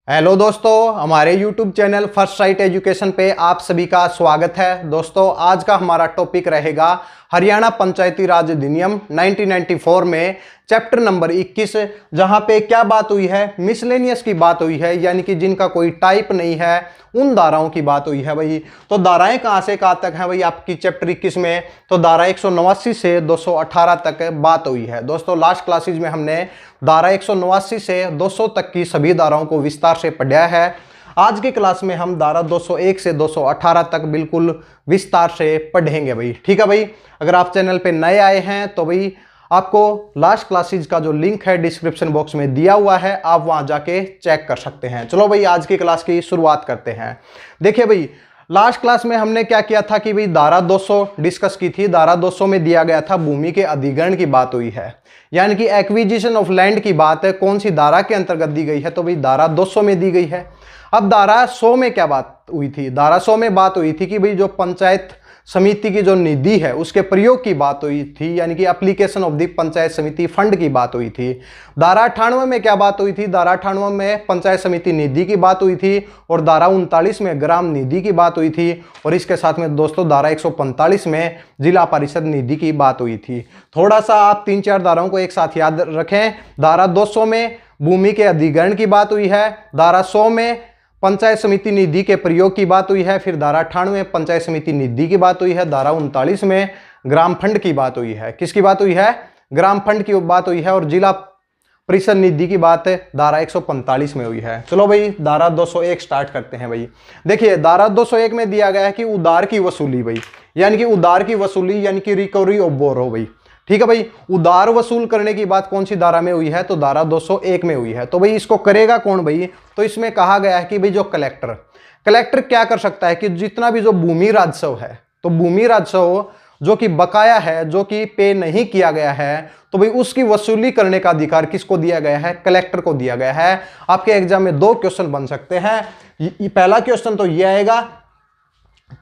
Hello दोस्तों, हमारे YouTube channel first right education पे आप सभी का स्वागत है। दोस्तों, आज का हमारा टॉपिक रहेगा हरियाणा पंचायती राज अधिनियम 1994 में चैप्टर नंबर 21, जहां पे क्या बात हुई है, मिसलेनियस की बात हुई है, यानी कि जिनका कोई टाइप नहीं है उन धाराओं की बात हुई है भाई। तो धाराएं कहां से कहां तक है भाई आपकी चैप्टर 21 में? तो धारा 189 से 218 तक बात हुई है। दोस्तों, लास्ट क्लासेज में हमने धारा 189 से 200 तक की सभी धाराओं को विस्तार से पढ़ा है। आज की क्लास में हम धारा 201 से 218 तक बिल्कुल विस्तार से पढ़ेंगे भाई। ठीक है भाई। अगर आप चैनल पे नए आए हैं तो भाई आपको लास्ट क्लासेज का जो लिंक है डिस्क्रिप्शन बॉक्स में दिया हुआ है, आप वहां जाके चेक कर सकते हैं। चलो भाई, आज की क्लास की शुरुआत करते हैं। देखिए भाई, लास्ट क्लास में हमने क्या किया था कि भाई धारा 200 डिस्कस की थी। धारा 200 में दिया गया था भूमि के अधिग्रहण की बात हुई है, यानी कि एक्विजिशन ऑफ लैंड की बात है। कौन सी धारा के अंतर्गत दी गई है? तो भाई धारा 200 में दी गई है। अब धारा 100 में क्या बात हुई थी? धारा 100 में बात हुई थी कि भाई जो पंचायत समिति की जो निधि है उसके प्रयोग की बात हुई थी, यानी कि एप्लीकेशन ऑफ द पंचायत समिति फंड की बात हुई थी। धारा 98 में क्या बात हुई थी? धारा 98 में पंचायत समिति निधि की बात हुई थी, और धारा 39 में ग्राम निधि की बात हुई थी, और इसके साथ में दोस्तों धारा 145 में जिला परिषद निधि की बात हुई थी। थोड़ा सा आप 3-4 धाराओं को एक साथ याद रखें। धारा 200 में भूमि के अधिग्रहण की बात हुई है, धारा 100 में पंचायत समिति निधि के प्रयोग की बात हुई है, फिर धारा 98 में पंचायत समिति निधि की बात हुई है, धारा 39 में ग्राम फंड की बात हुई है। किसकी बात हुई है? ग्राम फंड की बात हुई है। और जिला परिषद निधि की बात धारा 145 में हुई है। चलो भाई, धारा 201 स्टार्ट करते हैं भाई। देखिए, धारा 201 में दिया गया है कि उधार की वसूली भाई, यानी कि उधार की वसूली, यानी कि रिकवरी ऑफ बोरो भाई। ठीक है भाई। उधार वसूल करने की बात कौन सी धारा में हुई है? तो धारा 201 में हुई है। तो भाई इसको करेगा कौन भाई? तो इसमें कहा गया है कि भाई जो कलेक्टर क्या कर सकता है कि जितना भी जो भूमि राजस्व है, तो भूमि राजस्व जो कि बकाया है, जो कि पे नहीं किया गया है, तो भाई उसकी वसूली करने का अधिकार किसको दिया गया है? कलेक्टर को दिया गया है। आपके एग्जाम में 2 क्वेश्चन बन सकते हैं। पहला क्वेश्चन तो यह आएगा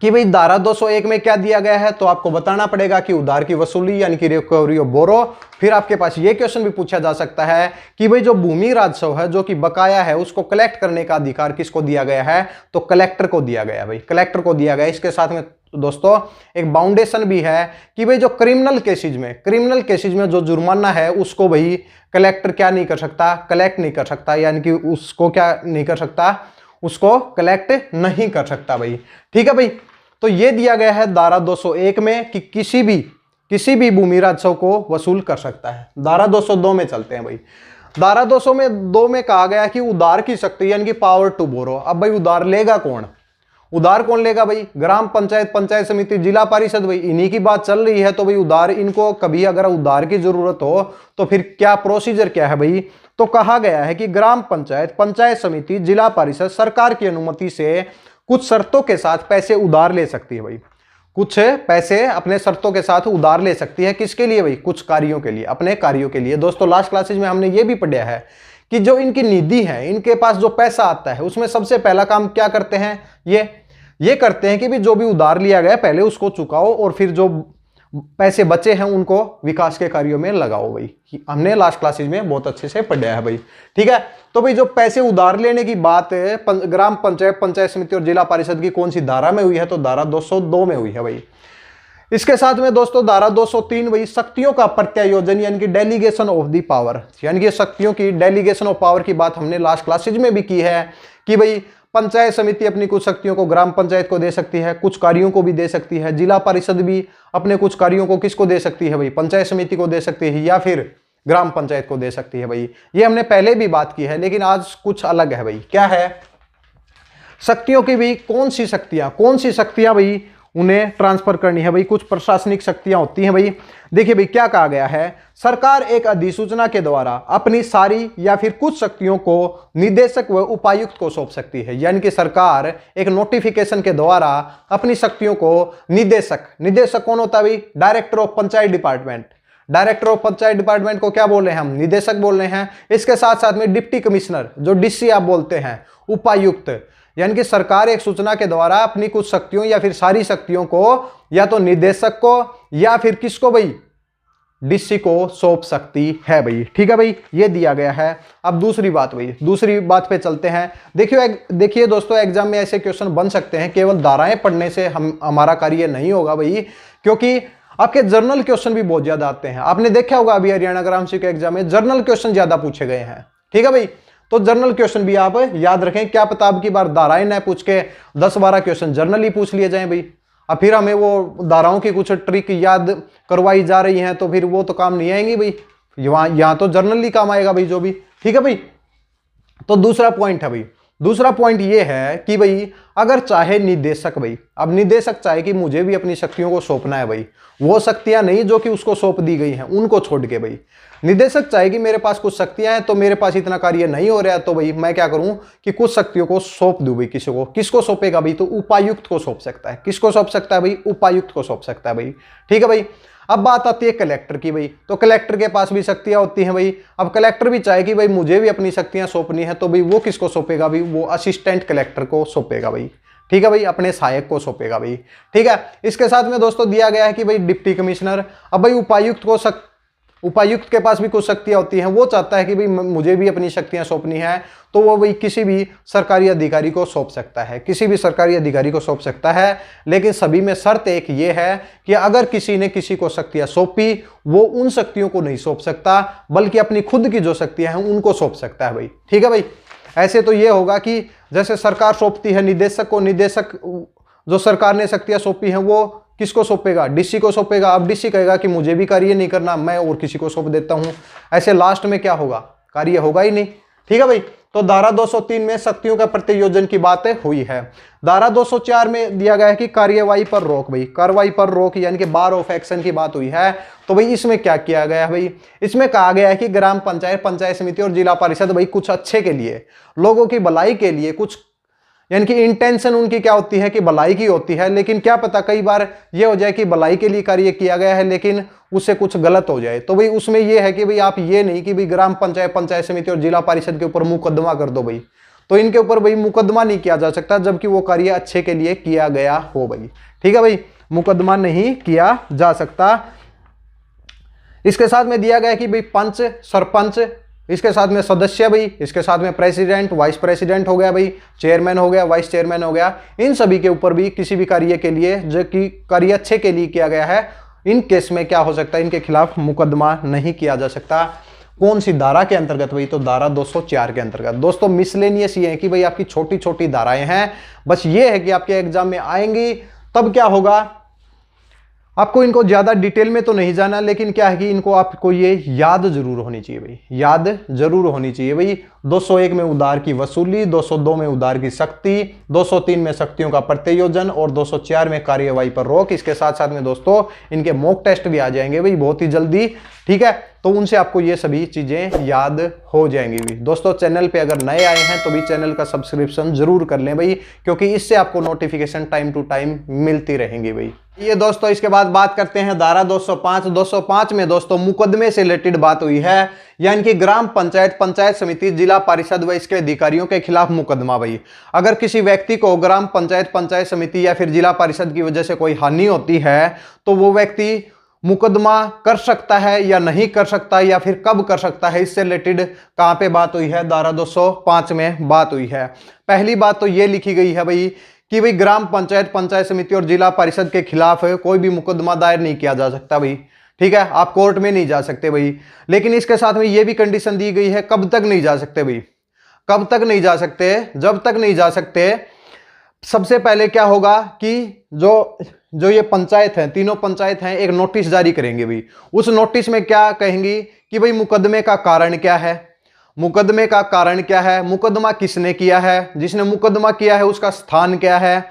कि भाई धारा 201 में क्या दिया गया है, तो आपको बताना पड़ेगा कि उधार की वसूली, यानी कि रिकवरी ऑफ बोरो। फिर आपके पास ये क्वेश्चन भी पूछा जा सकता है कि भाई जो भूमि राजस्व है, जो कि बकाया है, उसको कलेक्ट करने का अधिकार किसको दिया गया है? तो कलेक्टर को दिया गया भाई, कलेक्टर को दिया गया। इसके साथ में दोस्तों एक बाउंडेशन भी है कि भाई जो क्रिमिनल केसेज में जो जुर्माना है उसको भाई कलेक्टर क्या नहीं कर सकता? कलेक्ट नहीं कर सकता, यानी कि उसको क्या नहीं कर सकता? उसको कलेक्ट नहीं कर सकता भाई। ठीक है भाई। तो ये दिया गया है धारा 201 में कि किसी भी भूमि राजस्व को वसूल कर सकता है। धारा 202 में चलते हैं भाई। धारा 202 में कहा गया कि उधार की शक्ति, यानी कि पावर टू बोरो। अब भाई उधार लेगा कौन? उधार कौन लेगा भाई? ग्राम पंचायत, पंचायत समिति, जिला परिषद भाई, इन्हीं की बात चल रही है। तो भाई उधार इनको कभी अगर उधार की जरूरत हो तो फिर क्या प्रोसीजर क्या है भाई? तो कहा गया है कि ग्राम पंचायत, पंचायत समिति, जिला परिषद सरकार की अनुमति से कुछ शर्तों के साथ पैसे उधार ले सकती है भाई। कुछ पैसे अपने शर्तों के साथ उधार ले सकती है। किसके लिए भाई? कुछ कार्यों के लिए, अपने कार्यों के लिए। दोस्तों, लास्ट क्लासेज में हमने ये भी पढ़ा है कि जो इनकी निधि है, इनके पास जो पैसा आता है, उसमें सबसे पहला काम क्या करते हैं? ये करते हैं कि भी जो भी उधार लिया गया पहले उसको चुकाओ, और फिर जो पैसे बचे हैं उनको विकास के कार्यों में लगाओ भाई। हमने लास्ट क्लासेज में बहुत अच्छे से पढ़ा है भाई। ठीक है। तो भाई जो पैसे उधार लेने की बात है ग्राम पंचायत, पंचायत समिति और जिला परिषद की कौन सी धारा में हुई है? तो धारा 202 में हुई है भाई। इसके साथ में दोस्तों धारा 203 भाई शक्तियों का प्रत्यायोजन, यानी कि डेलीगेशन ऑफ द पावर, यानी कि शक्तियों की डेलीगेशन ऑफ पावर की बात हमने लास्ट क्लासेज में भी की है कि भाई पंचायत समिति अपनी कुछ शक्तियों को ग्राम पंचायत को दे सकती है, कुछ कार्यों को भी दे सकती है। जिला परिषद भी अपने कुछ कार्यों को किसको दे सकती है भाई? पंचायत समिति को दे सकती है, या फिर ग्राम पंचायत को दे सकती है भाई। ये हमने पहले भी बात की है, लेकिन आज कुछ अलग है भाई। क्या है? शक्तियों की भी कौन सी शक्तियां भाई उन्हें ट्रांसफर करनी है भाई? कुछ प्रशासनिक शक्तियां होती हैं भाई। देखिए भाई, क्या कहा गया है? सरकार एक अधिसूचना के द्वारा अपनी सारी या फिर कुछ शक्तियों को निदेशक व उपायुक्त को सौंप सकती है, यानी कि सरकार एक नोटिफिकेशन के द्वारा अपनी शक्तियों को निदेशक कौन होता है भाई? Director of panchayat department. Director of panchayat department को क्या बोल रहे हैं हम? निदेशक बोल रहे हैं। इसके साथ साथ में डिप्टी कमिश्नर, जो डीसी आप बोलते हैं, उपायुक्त, यानी कि सरकार एक सूचना के द्वारा अपनी कुछ शक्तियों या फिर सारी शक्तियों को या तो निदेशक को या फिर किसको भाई? डीसी को सौंप सकती है भाई। ठीक है भाई, ये दिया गया है। अब दूसरी बात भाई, दूसरी बात पे चलते हैं। देखिए दोस्तों, एग्जाम में ऐसे क्वेश्चन बन सकते हैं, केवल धाराएं पढ़ने से हमारा कार्य नहीं होगा भाई, क्योंकि आपके जर्नल क्वेश्चन भी बहुत ज्यादा आते हैं। आपने देखा होगा अभी हरियाणा ग्राम सेवक के एग्जाम में जर्नल क्वेश्चन ज्यादा पूछे गए हैं। ठीक है भाई, तो जर्नल क्वेश्चन भी आप याद रखें, क्या पता अब की बार धाराएं न पूछ के 10-12 क्वेश्चन जर्नल ही पूछ लिए जाएं भाई। अब फिर हमें वो धाराओं की कुछ ट्रिक याद करवाई जा रही हैं, तो फिर वो तो काम नहीं आएंगी भाई, यहाँ तो जर्नल ही काम आएगा भाई जो भी। ठीक है भाई, तो दूसरा पॉइंट है भाई, दूसरा पॉइंट ये है कि भाई अगर चाहे निदेशक भाई, अब निदेशक चाहे कि मुझे भी अपनी शक्तियों को सौंपना है भाई, वो शक्तियां नहीं जो कि उसको सौंप दी गई हैं उनको छोड़ के भाई, निदेशक चाहे कि मेरे पास कुछ शक्तियां हैं तो मेरे पास इतना कार्य नहीं हो रहा है, तो भाई मैं क्या करूं कि कुछ शक्तियों को सौंप दूं भाई किसी को। किसको सौंपेगा भाई, तो उपायुक्त को सौंप सकता है। किसको सौंप सकता है भाई, उपायुक्त को सौंप सकता है भाई। ठीक है भाई, अब बात आती है कलेक्टर की भाई, तो कलेक्टर के पास भी शक्तियां होती हैं भाई। अब कलेक्टर भी चाहे कि भाई मुझे भी अपनी शक्तियां सौंपनी है, तो भाई वो किसको सौंपेगा भाई, वो असिस्टेंट कलेक्टर को सौंपेगा भाई। ठीक है भाई, अपने सहायक को सौंपेगा भाई। ठीक है, इसके साथ में दोस्तों दिया गया है कि भाई डिप्टी कमिश्नर, अब भाई उपायुक्त के पास भी कुछ शक्तियां होती हैं, वो चाहता है कि भाई मुझे भी अपनी शक्तियां सौंपनी है, तो वो भाई किसी भी सरकारी अधिकारी को सौंप सकता है, किसी भी सरकारी अधिकारी को सौंप सकता है। लेकिन सभी में शर्त एक ये है कि अगर किसी ने किसी को शक्तियां सौंपी, वो उन शक्तियों को नहीं सौंप सकता, बल्कि अपनी खुद की जो शक्तियां हैं उनको सौंप सकता है भाई। ठीक है भाई, ऐसे तो ये होगा कि जैसे सरकार सौंपती है निदेशक को, निदेशक जो सरकार ने शक्तियां सौंपी हैं वो किसको सौंपेगा, डीसी को सौंपेगा। अब डीसी कहेगा कि मुझे भी कार्य नहीं करना, मैं और किसी को सौंप देता हूं, ऐसे लास्ट में क्या होगा, कार्य होगा ही नहीं। ठीक है भाई, तो धारा 203 में शक्तियों का प्रतियोजन की बातें हुई है। धारा 204 में दिया गया है कि कार्यवाही पर रोक भाई, कार्रवाई पर रोक यानी कि बार ऑफ एक्शन की बात हुई है। तो भाई इसमें क्या किया गया है भाई, इसमें कहा गया है कि ग्राम पंचायत, पंचायत समिति और जिला परिषद भाई कुछ अच्छे के लिए, लोगों की भलाई के लिए, कुछ यानी कि इंटेंशन उनकी क्या होती है कि भलाई की होती है, लेकिन क्या पता कई बार ये हो जाए कि भलाई के लिए कार्य किया गया है लेकिन उससे कुछ गलत हो जाए। तो भाई उसमें ये है कि भाई आप ये नहीं कि भाई ग्राम पंचायत, पंचायत समिति और जिला परिषद के ऊपर मुकदमा कर दो भाई, तो इनके ऊपर भाई मुकदमा नहीं किया जा सकता जबकि वो कार्य अच्छे के लिए किया गया हो भाई। ठीक है भाई, मुकदमा नहीं किया जा सकता। इसके साथ में दिया गया कि भाई पंच, सरपंच, इसके साथ में सदस्य भाई, इसके साथ में प्रेसिडेंट, वाइस प्रेसिडेंट हो गया भाई, चेयरमैन हो गया, वाइस चेयरमैन हो गया, इन सभी के ऊपर भी किसी भी कार्य के लिए जो कि कार्य अच्छे के लिए किया गया है, इन केस में क्या हो सकता है, इनके खिलाफ मुकदमा नहीं किया जा सकता। कौन सी धारा के अंतर्गत भाई, तो धारा 204 के अंतर्गत। दोस्तों मिसलेनियस ये है कि भाई आपकी छोटी छोटी धाराएं हैं, बस ये है कि आपके एग्जाम में आएंगी तब क्या होगा, आपको इनको ज्यादा डिटेल में तो नहीं जाना, लेकिन क्या है कि इनको आपको ये याद जरूर होनी चाहिए भाई, याद जरूर होनी चाहिए भाई। 201 में उधार की वसूली, 202 में उधार की शक्ति, 203 में शक्तियों का प्रतियोजन और 204 में कार्यवाही पर रोक। इसके साथ साथ में दोस्तों इनके मॉक टेस्ट भी आ जाएंगे भाई बहुत ही जल्दी। ठीक है, तो उनसे आपको ये सभी चीजें याद हो जाएंगी भी। दोस्तों चैनल पे अगर नए आए हैं तो भी चैनल का सब्सक्रिप्शन जरूर कर लें भाई, क्योंकि इससे आपको नोटिफिकेशन टाइम टू टाइम मिलती रहेंगी भाई। ये दोस्तों इसके बाद बात करते हैं धारा 205। 205 में दोस्तों मुकदमे से रिलेटेड बात हुई है, यानी कि ग्राम पंचायत, पंचायत समिति, जिला परिषद व इसके अधिकारियों के खिलाफ मुकदमा भाई। अगर किसी व्यक्ति को ग्राम पंचायत, पंचायत समिति या फिर जिला परिषद की वजह से कोई हानि होती है तो वो व्यक्ति मुकदमा कर सकता है या नहीं कर सकता, या फिर कब कर सकता है, इससे रिलेटेड कहां पे बात हुई है, धारा 205 में बात हुई है। पहली बात तो ये लिखी गई है भाई कि भाई ग्राम पंचायत, पंचायत समिति और जिला परिषद के खिलाफ कोई भी मुकदमा दायर नहीं किया जा सकता भाई। ठीक है, आप कोर्ट में नहीं जा सकते भाई। लेकिन इसके साथ में ये भी कंडीशन दी गई है, कब तक नहीं जा सकते भाई, कब तक नहीं जा सकते, जब तक नहीं जा सकते सबसे पहले क्या होगा कि जो ये पंचायत है, तीनों पंचायत हैं, एक नोटिस जारी करेंगे भाई। उस नोटिस में क्या कहेंगी कि भाई मुकदमे का कारण क्या है, मुकदमे का कारण क्या है, मुकदमा किसने किया है, जिसने मुकदमा किया है उसका स्थान क्या है,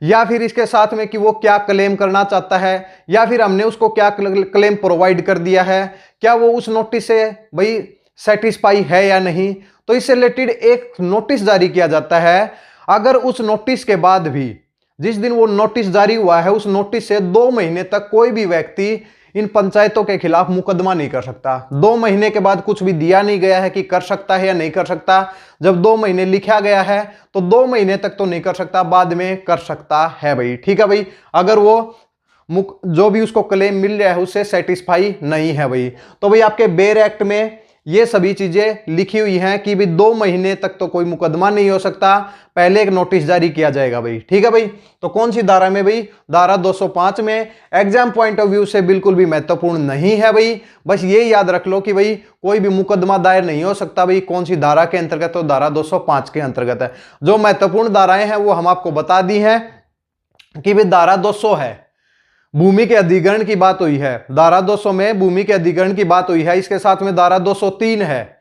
या फिर इसके साथ में कि वो क्या क्लेम करना चाहता है, या फिर हमने उसको क्या क्लेम प्रोवाइड कर दिया है, क्या वो उस नोटिस से भाई सेटिस्फाई है या नहीं। तो इससे रिलेटेड एक नोटिस जारी किया जाता है। अगर उस नोटिस के बाद भी, जिस दिन वो नोटिस जारी हुआ है, उस नोटिस से 2 महीने तक कोई भी व्यक्ति इन पंचायतों के खिलाफ मुकदमा नहीं कर सकता। 2 महीने के बाद कुछ भी दिया नहीं गया है कि कर सकता है या नहीं कर सकता। जब 2 महीने लिखा गया है तो 2 महीने तक तो नहीं कर सकता, बाद में कर सकता है भाई। ठीक है भाई, अगर वो जो भी उसको क्लेम मिल रहा है उससे सेटिस्फाई नहीं है भाई। तो भाई आपके बेर एक्ट में ये सभी चीजें लिखी हुई हैं कि भाई 2 महीने तक तो कोई मुकदमा नहीं हो सकता, पहले एक नोटिस जारी किया जाएगा भाई। ठीक है भाई। तो कौन सी धारा में भाई? धारा 205 में। एग्जाम पॉइंट ऑफ व्यू से बिल्कुल भी महत्वपूर्ण नहीं है भाई, बस ये याद रख लो कि भाई कोई भी मुकदमा दायर नहीं हो सकता भाई। कौन सी धारा के अंतर्गत? तो धारा 205 के अंतर्गत है। जो महत्वपूर्ण धाराएं हैं वो हम आपको बता दी हैं कि भाई धारा 200 है, भूमि के अधिग्रहण की बात हुई है। धारा 200 में भूमि के अधिग्रहण की बात हुई है। इसके साथ में धारा 203 है,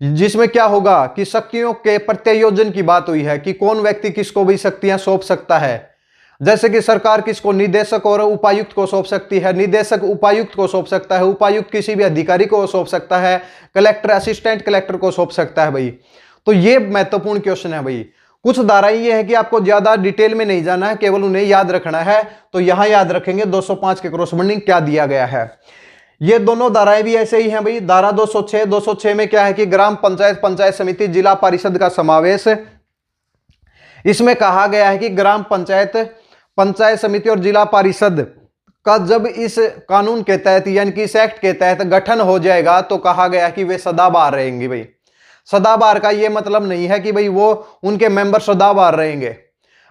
जिसमें क्या होगा कि शक्तियों के प्रत्यायोजन की बात हुई है कि कौन व्यक्ति किसको भी शक्तियां सौंप सकता है। जैसे कि सरकार किसको? निदेशक और उपायुक्त को सौंप सकती है, निदेशक उपायुक्त को सौंप सकता है, उपायुक्त किसी भी अधिकारी को सौंप सकता है, कलेक्टर असिस्टेंट कलेक्टर को सौंप सकता है भाई। तो ये महत्वपूर्ण क्वेश्चन है भाई। कुछ धाराएं ये है कि आपको ज्यादा डिटेल में नहीं जाना है, केवल उन्हें याद रखना है। तो यहां याद रखेंगे 205 के क्रॉसबंडिंग क्या दिया गया है। ये दोनों धाराएं भी ऐसे ही हैं भाई। धारा 206 में क्या है कि ग्राम पंचायत, पंचायत समिति, जिला परिषद का समावेश। इसमें कहा गया है कि ग्राम पंचायत, पंचायत समिति और जिला परिषद का जब इस कानून के तहत यानी कि इस एक्ट के तहत गठन हो जाएगा तो कहा गया कि वे सदाबहार रहेंगी भाई। सदाबहार का ये मतलब नहीं है कि भाई वो उनके मेंबर सदाबहार रहेंगे,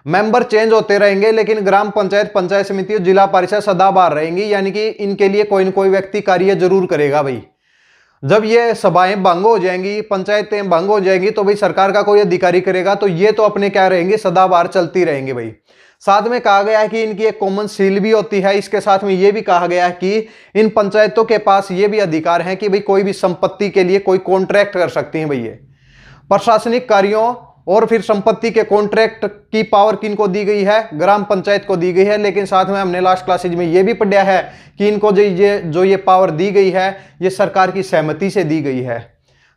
मेंबर चेंज होते रहेंगे, लेकिन ग्राम पंचायत, पंचायत समिति और जिला परिषद सदाबहार रहेंगी। यानी कि इनके लिए कोई न कोई व्यक्ति कार्य जरूर करेगा भाई। जब ये सभाएं भंग हो जाएंगी, पंचायतें भंग हो जाएंगी तो भाई सरकार का कोई अधिकारी करेगा, तो ये तो अपने क्या रहेंगे? सदाबहार चलती रहेंगे भाई। साथ में कहा गया है कि इनकी एक कॉमन सील भी होती है। इसके साथ में ये भी कहा गया है कि इन पंचायतों के पास ये भी अधिकार है कि भाई कोई भी संपत्ति के लिए कोई कॉन्ट्रैक्ट कर सकती हैं भाई। ये प्रशासनिक कार्यों और फिर संपत्ति के कॉन्ट्रैक्ट की पावर किनको दी गई है? ग्राम पंचायत को दी गई है। लेकिन साथ में हमने लास्ट क्लासेज में ये भी पढ़ा है कि इनको जो ये पावर दी गई है ये सरकार की सहमति से दी गई है,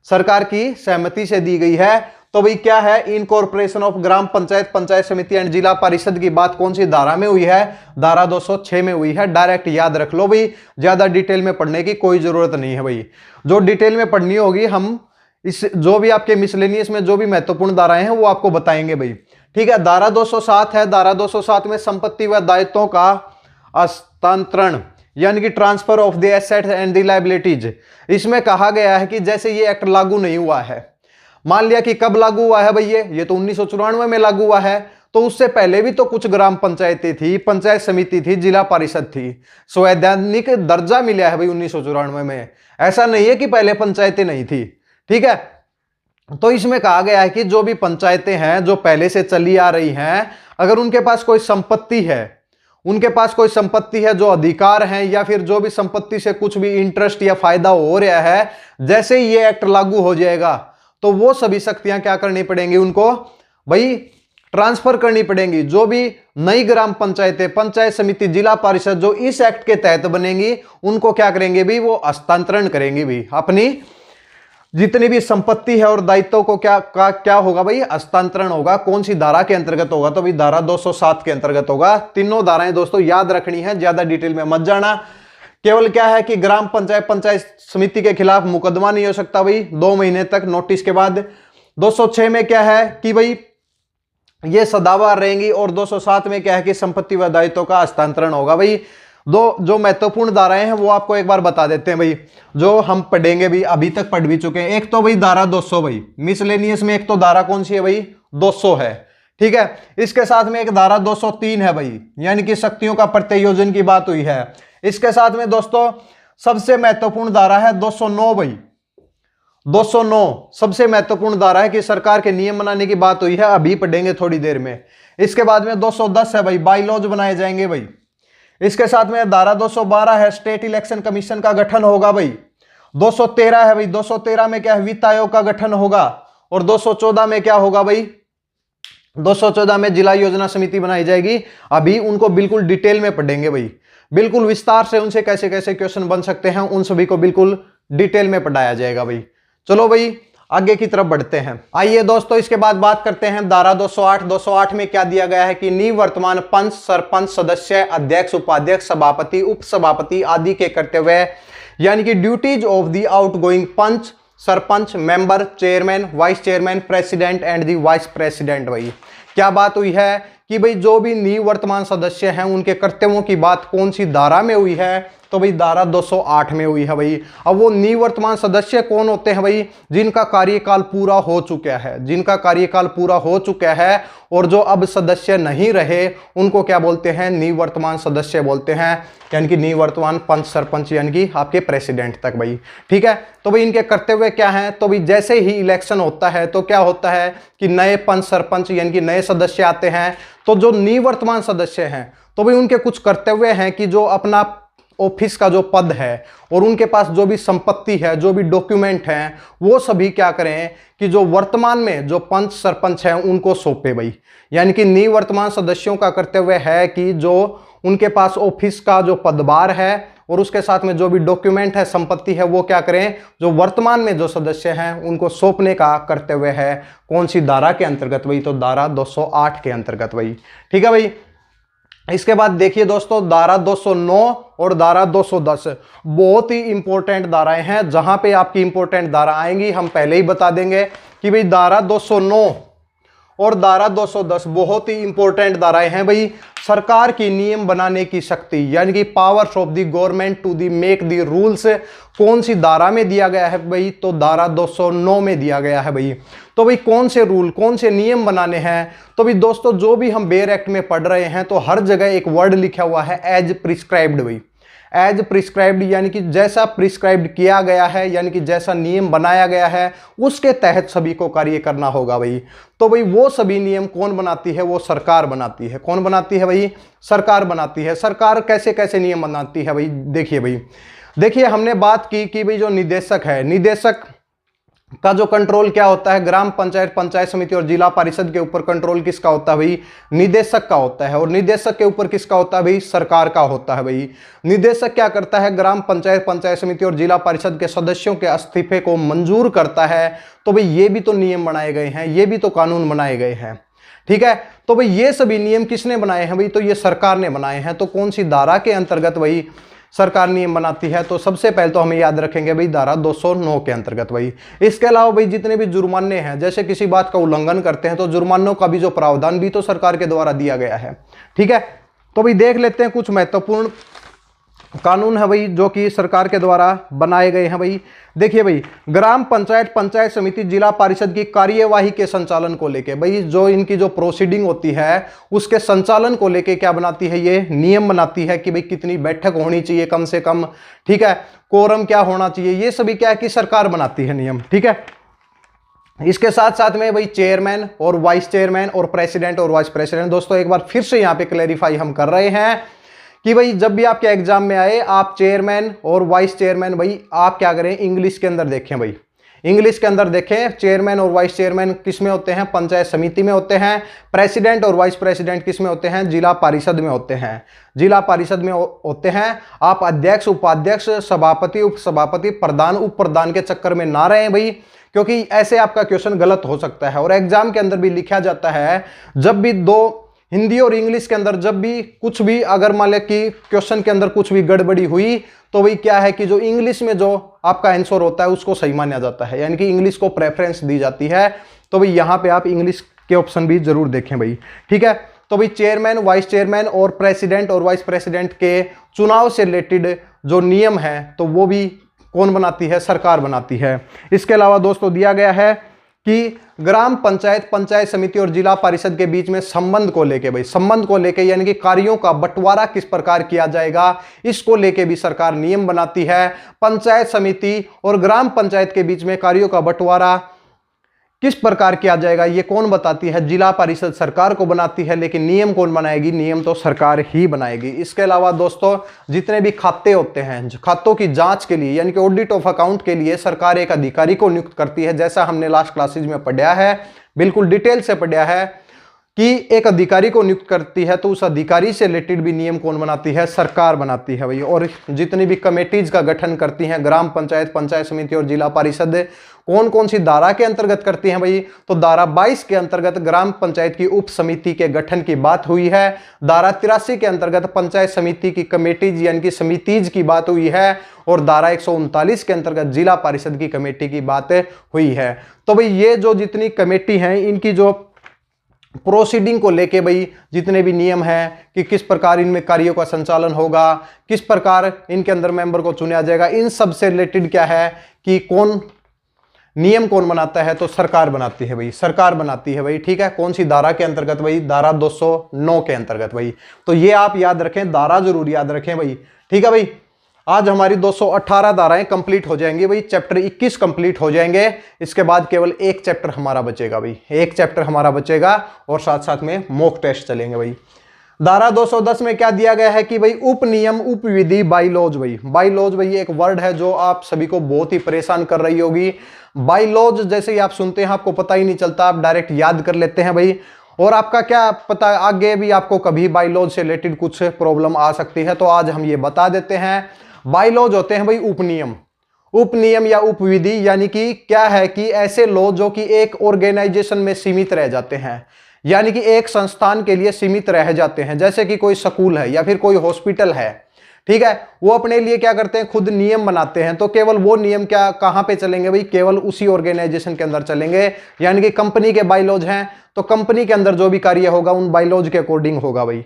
सरकार की सहमति से दी गई है। तो भाई क्या है? Incorporation of gram panchayat, panchayat समिति एंड जिला परिषद की बात कौन सी धारा में हुई है? धारा 206 में हुई है। डायरेक्ट याद रख लो भाई, ज्यादा डिटेल में पढ़ने की कोई जरूरत नहीं है भाई। जो डिटेल में पढ़नी होगी हम इस जो भी आपके मिसलेनियस में जो भी महत्वपूर्ण धाराएं हैं वो आपको बताएंगे भाई। ठीक है। धारा 207 है। धारा 207 में संपत्ति व दायित्वों का हस्तांतरण यानी कि transfer of the assets and the liabilities. इसमें कहा गया है कि जैसे ये एक्ट लागू नहीं हुआ है, मान लिया कि कब लागू हुआ है भाई? ये तो 1994 में लागू हुआ है। तो उससे पहले भी तो कुछ ग्राम पंचायतें थी, पंचायत समिति थी, जिला परिषद थी, संवैधानिक दर्जा मिला है भाई 1994 में। ऐसा नहीं है कि पहले पंचायतें नहीं थी। ठीक है। तो इसमें कहा गया है कि जो भी पंचायतें हैं जो पहले से चली आ रही हैं, अगर उनके पास कोई संपत्ति है, उनके पास कोई संपत्ति है, जो अधिकार हैं या फिर जो भी संपत्ति से कुछ भी इंटरेस्ट या फायदा हो रहा है, जैसे ही ये एक्ट लागू हो जाएगा तो वो सभी शक्तियां क्या करनी पड़ेंगी? उनको भाई ट्रांसफर करनी पड़ेंगी। जो भी नई ग्राम पंचायतें, पंचायत समिति, जिला परिषद जो इस एक्ट के तहत बनेंगी उनको क्या करेंगे भी? वो हस्तांतरण करेंगे भी। अपनी जितनी भी संपत्ति है और दायित्वों को क्या होगा भाई? हस्तांतरण होगा। कौन सी धारा के अंतर्गत होगा? तो भाई धारा 207 के अंतर्गत होगा। तीनों धाराएं दोस्तों याद रखनी है, ज्यादा डिटेल में मत जाना। केवल क्या है कि ग्राम पंचायत, पंचायत समिति के खिलाफ मुकदमा नहीं हो सकता भाई 2 महीने तक नोटिस के बाद। 206 में क्या है कि भाई ये सदाबहार रहेंगी, और 207 में क्या है कि संपत्ति व दायित्वों का हस्तांतरण होगा भाई। दो जो महत्वपूर्ण धाराएं हैं वो आपको एक बार बता देते हैं भाई, जो हम पढ़ेंगे भी, अभी तक पढ़ भी चुके हैं। एक तो भाई धारा 200 भाई मिसलेनियस में, एक तो धारा कौन सी है भाई? 200 है। ठीक है। इसके साथ में एक धारा 203 है भाई, यानी कि शक्तियों का प्रत्यायोजन की बात हुई है। इसके साथ में दोस्तों सबसे महत्वपूर्ण धारा है 209 भाई। 209 सबसे महत्वपूर्ण धारा है कि सरकार के नियम बनाने की बात हुई है, अभी पढ़ेंगे थोड़ी देर में। इसके बाद में 210 है भाई, बाईलॉज बनाए जाएंगे भाई। इसके साथ में धारा 212 है, स्टेट इलेक्शन कमीशन का गठन होगा भाई। 213 है भाई, 213 में क्या है? वित्त आयोग का गठन होगा। और 214 में क्या होगा भाई? 214 में जिला योजना समिति बनाई जाएगी। अभी उनको बिल्कुल डिटेल में पढ़ेंगे भाई, बिल्कुल विस्तार से उनसे कैसे कैसे क्वेश्चन बन सकते हैं उन सभी को बिल्कुल डिटेल में पढ़ाया जाएगा भाई। चलो भाई आगे की तरफ बढ़ते हैं। आइए दोस्तों इसके बाद बात करते हैं धारा 208। 208 में क्या दिया गया है कि निवर्तमान पंच, सरपंच, सदस्य, अध्यक्ष, उपाध्यक्ष, सभापति, उप सभापति आदि के कर्तव्य यानी कि duties of the outgoing panch, sarpanch, member, chairman, vice chairman, president and the vice president. भाई क्या बात हुई है कि भाई जो भी निवर्तमान सदस्य हैं उनके कर्तव्यों की बात कौन सी धारा में हुई है, तो भाई धारा 208 में हुई है भाई। अब वो निवर्तमान सदस्य कौन होते हैं भाई, जिनका कार्यकाल पूरा हो चुका है, जिनका कार्यकाल पूरा हो चुका है और जो अब सदस्य नहीं रहे उनको क्या बोलते हैं, निवर्तमान सदस्य बोलते हैं, यानी कि निवर्तमान पंच सरपंच यानी कि आपके प्रेसिडेंट तक भाई। ठीक है, तो भाई इनके कर्तव्य क्या हैं, तो भाई जैसे ही इलेक्शन होता है तो क्या होता है कि नए पंच सरपंच यानी कि नए सदस्य आते हैं, तो जो निवर्तमान सदस्य हैं तो भाई उनके कुछ कर्तव्य हैं कि जो अपना ऑफिस का जो पद है और उनके पास जो भी संपत्ति है, जो भी डॉक्यूमेंट हैं, वो सभी क्या करें कि जो वर्तमान में जो पंच सरपंच हैं उनको सौंपे भाई। यानी कि निवर्तमान सदस्यों का कर्तव्य है कि जो उनके पास ऑफिस का जो पदभार है और उसके साथ में जो भी डॉक्यूमेंट है, संपत्ति है, वो क्या करें, जो वर्तमान में जो सदस्य हैं उनको सौंपने का कर्तव्य है। कौन सी धारा के अंतर्गत भाई, तो धारा 208 के अंतर्गत भाई। ठीक है भाई। इसके बाद देखिए दोस्तों, धारा 209 और धारा 210 बहुत ही इंपॉर्टेंट धाराएं हैं। जहां पे आपकी इंपॉर्टेंट धारा आएंगी हम पहले ही बता देंगे कि भाई धारा 209 और धारा 210 बहुत ही इंपॉर्टेंट धाराएं हैं भाई। सरकार की नियम बनाने की शक्ति यानी कि powers of the government to the make the rules कौन सी धारा में दिया गया है भाई, तो धारा 209 में दिया गया है भाई। तो भाई कौन से रूल, कौन से नियम बनाने हैं, तो भाई दोस्तों जो भी हम बेयर एक्ट में पढ़ रहे हैं तो हर जगह एक वर्ड लिखा हुआ है एज प्रिस्क्राइब्ड भाई। एज प्रिस्क्राइब्ड यानी कि जैसा प्रिस्क्राइब्ड किया गया है, यानी कि जैसा नियम बनाया गया है उसके तहत सभी को कार्य करना होगा भाई। तो भाई वो सभी नियम कौन बनाती है, वो सरकार बनाती है। कौन बनाती है भाई, सरकार बनाती है। सरकार कैसे कैसे नियम बनाती है भाई, देखिए भाई, देखिए हमने बात की कि भाई जो निदेशक है, निदेशक का जो कंट्रोल क्या होता है, ग्राम पंचायत, पंचायत समिति और जिला परिषद के ऊपर कंट्रोल किसका होता है भाई, निदेशक का होता है। और निदेशक के ऊपर किसका होता है भाई, सरकार का होता है भाई। निदेशक क्या करता है, ग्राम पंचायत, पंचायत समिति और जिला परिषद के सदस्यों के इस्तीफे को मंजूर करता है। तो भाई ये भी तो नियम बनाए गए हैं, ये भी तो कानून बनाए गए हैं। ठीक है, तो भाई ये सभी नियम किसने बनाए हैं भाई, तो ये सरकार ने बनाए हैं। तो कौन सी धारा के अंतर्गत भाई सरकार नियम बनाती है, तो सबसे पहले तो हमें याद रखेंगे भाई धारा 209 के अंतर्गत भाई। इसके अलावा भाई जितने भी जुर्माने हैं, जैसे किसी बात का उल्लंघन करते हैं तो जुर्मानों का भी जो प्रावधान भी तो सरकार के द्वारा दिया गया है। ठीक है, तो भाई देख लेते हैं कुछ महत्वपूर्ण कानून है भाई जो कि सरकार के द्वारा बनाए गए हैं भाई। देखिए भाई, ग्राम पंचायत, पंचायत समिति, जिला परिषद की कार्यवाही के संचालन को लेके भाई, जो इनकी जो प्रोसीडिंग होती है उसके संचालन को लेके क्या बनाती है, ये नियम बनाती है कि भाई कितनी बैठक होनी चाहिए कम से कम। ठीक है, कोरम क्या होना चाहिए, ये सभी क्या है कि सरकार बनाती है नियम। ठीक है, इसके साथ साथ में भाई चेयरमैन और वाइस चेयरमैन और प्रेसिडेंट और वाइस प्रेसिडेंट। दोस्तों एक बार फिर से यहाँ पे क्लैरिफाई हम कर रहे हैं कि भाई जब भी आपके एग्जाम में आए, आप चेयरमैन और वाइस चेयरमैन भाई आप क्या करें, इंग्लिश के अंदर देखें भाई, इंग्लिश के अंदर देखें। चेयरमैन और वाइस चेयरमैन किस में होते हैं, पंचायत समिति में होते हैं। प्रेसिडेंट और वाइस प्रेसिडेंट किस में होते हैं, जिला परिषद में होते हैं। जिला परिषद में होते हैं। आप अध्यक्ष, उपाध्यक्ष, सभापति, उपसभापति, प्रधान, उप प्रधान के चक्कर में ना रहें भाई, क्योंकि ऐसे आपका क्वेश्चन गलत हो सकता है। और एग्जाम के अंदर भी लिखा जाता है, जब भी दो हिंदी और इंग्लिश के अंदर जब भी कुछ भी अगर मान लें कि क्वेश्चन के अंदर कुछ भी गड़बड़ी हुई तो वही क्या है कि जो इंग्लिश में जो आपका आंसर होता है उसको सही माना जाता है, यानी कि इंग्लिश को प्रेफरेंस दी जाती है। तो भाई यहाँ पे आप इंग्लिश के ऑप्शन भी जरूर देखें भाई। ठीक है, तो भाई चेयरमैन, वाइस चेयरमैन और प्रेसिडेंट और वाइस प्रेसिडेंट के चुनाव से रिलेटेड जो नियम है तो वो भी कौन बनाती है, सरकार बनाती है। इसके अलावा दोस्तों दिया गया है कि ग्राम पंचायत, पंचायत समिति और जिला परिषद के बीच में संबंध को लेके भाई, संबंध को लेके यानी कि कार्यों का बंटवारा किस प्रकार किया जाएगा, इसको लेके भी सरकार नियम बनाती है। पंचायत समिति और ग्राम पंचायत के बीच में कार्यों का बंटवारा किस प्रकार किया जाएगा, ये कौन बताती है, जिला परिषद सरकार को बनाती है। लेकिन नियम कौन बनाएगी, नियम तो सरकार ही बनाएगी। इसके अलावा दोस्तों जितने भी खाते होते हैं, खातों की जांच के लिए यानी कि ऑडिट ऑफ अकाउंट के लिए सरकार एक अधिकारी को नियुक्त करती है। जैसा हमने लास्ट क्लासेज में पढ़ा है, बिल्कुल डिटेल से पढ़ा है कि एक अधिकारी को नियुक्त करती है, तो उस अधिकारी से रिलेटेड भी नियम कौन बनाती है, सरकार बनाती है भाई। और जितनी भी कमेटीज का गठन करती हैं ग्राम पंचायत, पंचायत समिति और जिला परिषद, कौन कौन सी धारा के अंतर्गत करती हैं भाई, तो धारा 22 के अंतर्गत ग्राम पंचायत की उप समिति के गठन की बात हुई है। धारा 83 के अंतर्गत पंचायत समिति की कमेटीज यानी कि समितिज की बात हुई है। और धारा 139 के अंतर्गत जिला परिषद की कमेटी की बात हुई है। तो भाई ये जो जितनी कमेटी हैं इनकी जो प्रोसीडिंग को लेके भाई जितने भी नियम हैं कि किस प्रकार इनमें कार्यों का संचालन होगा, किस प्रकार इनके अंदर मेंबर को चुना जाएगा, इन सब से रिलेटेड क्या है कि नियम कौन बनाता है, तो सरकार बनाती है भाई, सरकार बनाती है भाई। ठीक है, कौन सी धारा के अंतर्गत भाई, धारा 209 के अंतर्गत भाई। तो ये आप याद रखें, धारा जरूर याद रखें भाई। ठीक है भाई, आज हमारी 218 धाराएं कंप्लीट हो जाएंगी भाई, चैप्टर 21 कंप्लीट हो जाएंगे। इसके बाद केवल एक चैप्टर हमारा बचेगा भाई, एक चैप्टर हमारा बचेगा और साथ साथ में मॉक टेस्ट चलेंगे भाई। धारा 210 में क्या दिया गया है कि भाई उप नियम उप विधि बाईलॉज भाई। बाईलॉज भाई एक वर्ड है जो आप सभी को बहुत ही परेशान कर रही होगी। बाईलॉज जैसे ही आप सुनते हैं आपको पता ही नहीं चलता, आप डायरेक्ट याद कर लेते हैं भाई, और आपका क्या पता आगे भी आपको कभी बाईलॉज से रिलेटेड कुछ प्रॉब्लम आ सकती है। तो आज हम ये बता देते हैं, बाईलॉज होते हैं भाई उपनियम, उपनियम या उपविधि, यानी कि क्या है कि ऐसे लॉ जो कि एक ऑर्गेनाइजेशन में सीमित रह जाते हैं, यानी कि एक संस्थान के लिए सीमित रह जाते हैं। जैसे कि कोई स्कूल है या फिर कोई हॉस्पिटल है, ठीक है, वो अपने लिए क्या करते हैं, खुद नियम बनाते हैं। तो केवल वो नियम क्या कहां पे चलेंगे भाई, केवल उसी ऑर्गेनाइजेशन के अंदर चलेंगे। यानी कि कंपनी के बाईलॉज हैं तो कंपनी के अंदर जो भी कार्य होगा उन बाईलॉज के अकॉर्डिंग होगा भाई,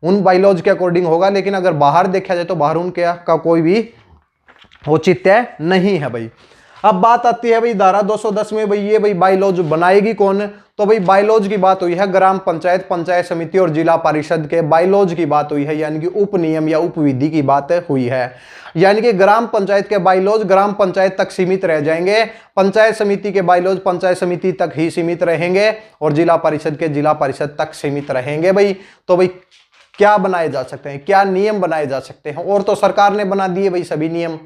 उन बाईलॉज के अकॉर्डिंग होगा। लेकिन अगर बाहर देखा जाए तो बाहर उनके का कोई भी औचित्य नहीं है भाई। अब बात आती है भाई धारा 210 में भाई, ये भाई बाईलॉज बनाएगी कौन, तो भाई बाईलॉज की बात हुई है ग्राम पंचायत, पंचायत समिति और जिला परिषद के बाईलॉज की बात हुई है, यानी कि उप नियम या उपविधि की बात हुई है। यानी कि ग्राम पंचायत के बाईलॉज ग्राम पंचायत तक सीमित रह जाएंगे, पंचायत समिति के बाईलॉज पंचायत समिति तक ही सीमित रहेंगे और जिला परिषद के जिला परिषद तक सीमित रहेंगे भाई। तो भाई क्या बनाए जा सकते हैं, क्या नियम बनाए जा सकते हैं, और तो सरकार ने बना दिए भाई सभी नियम।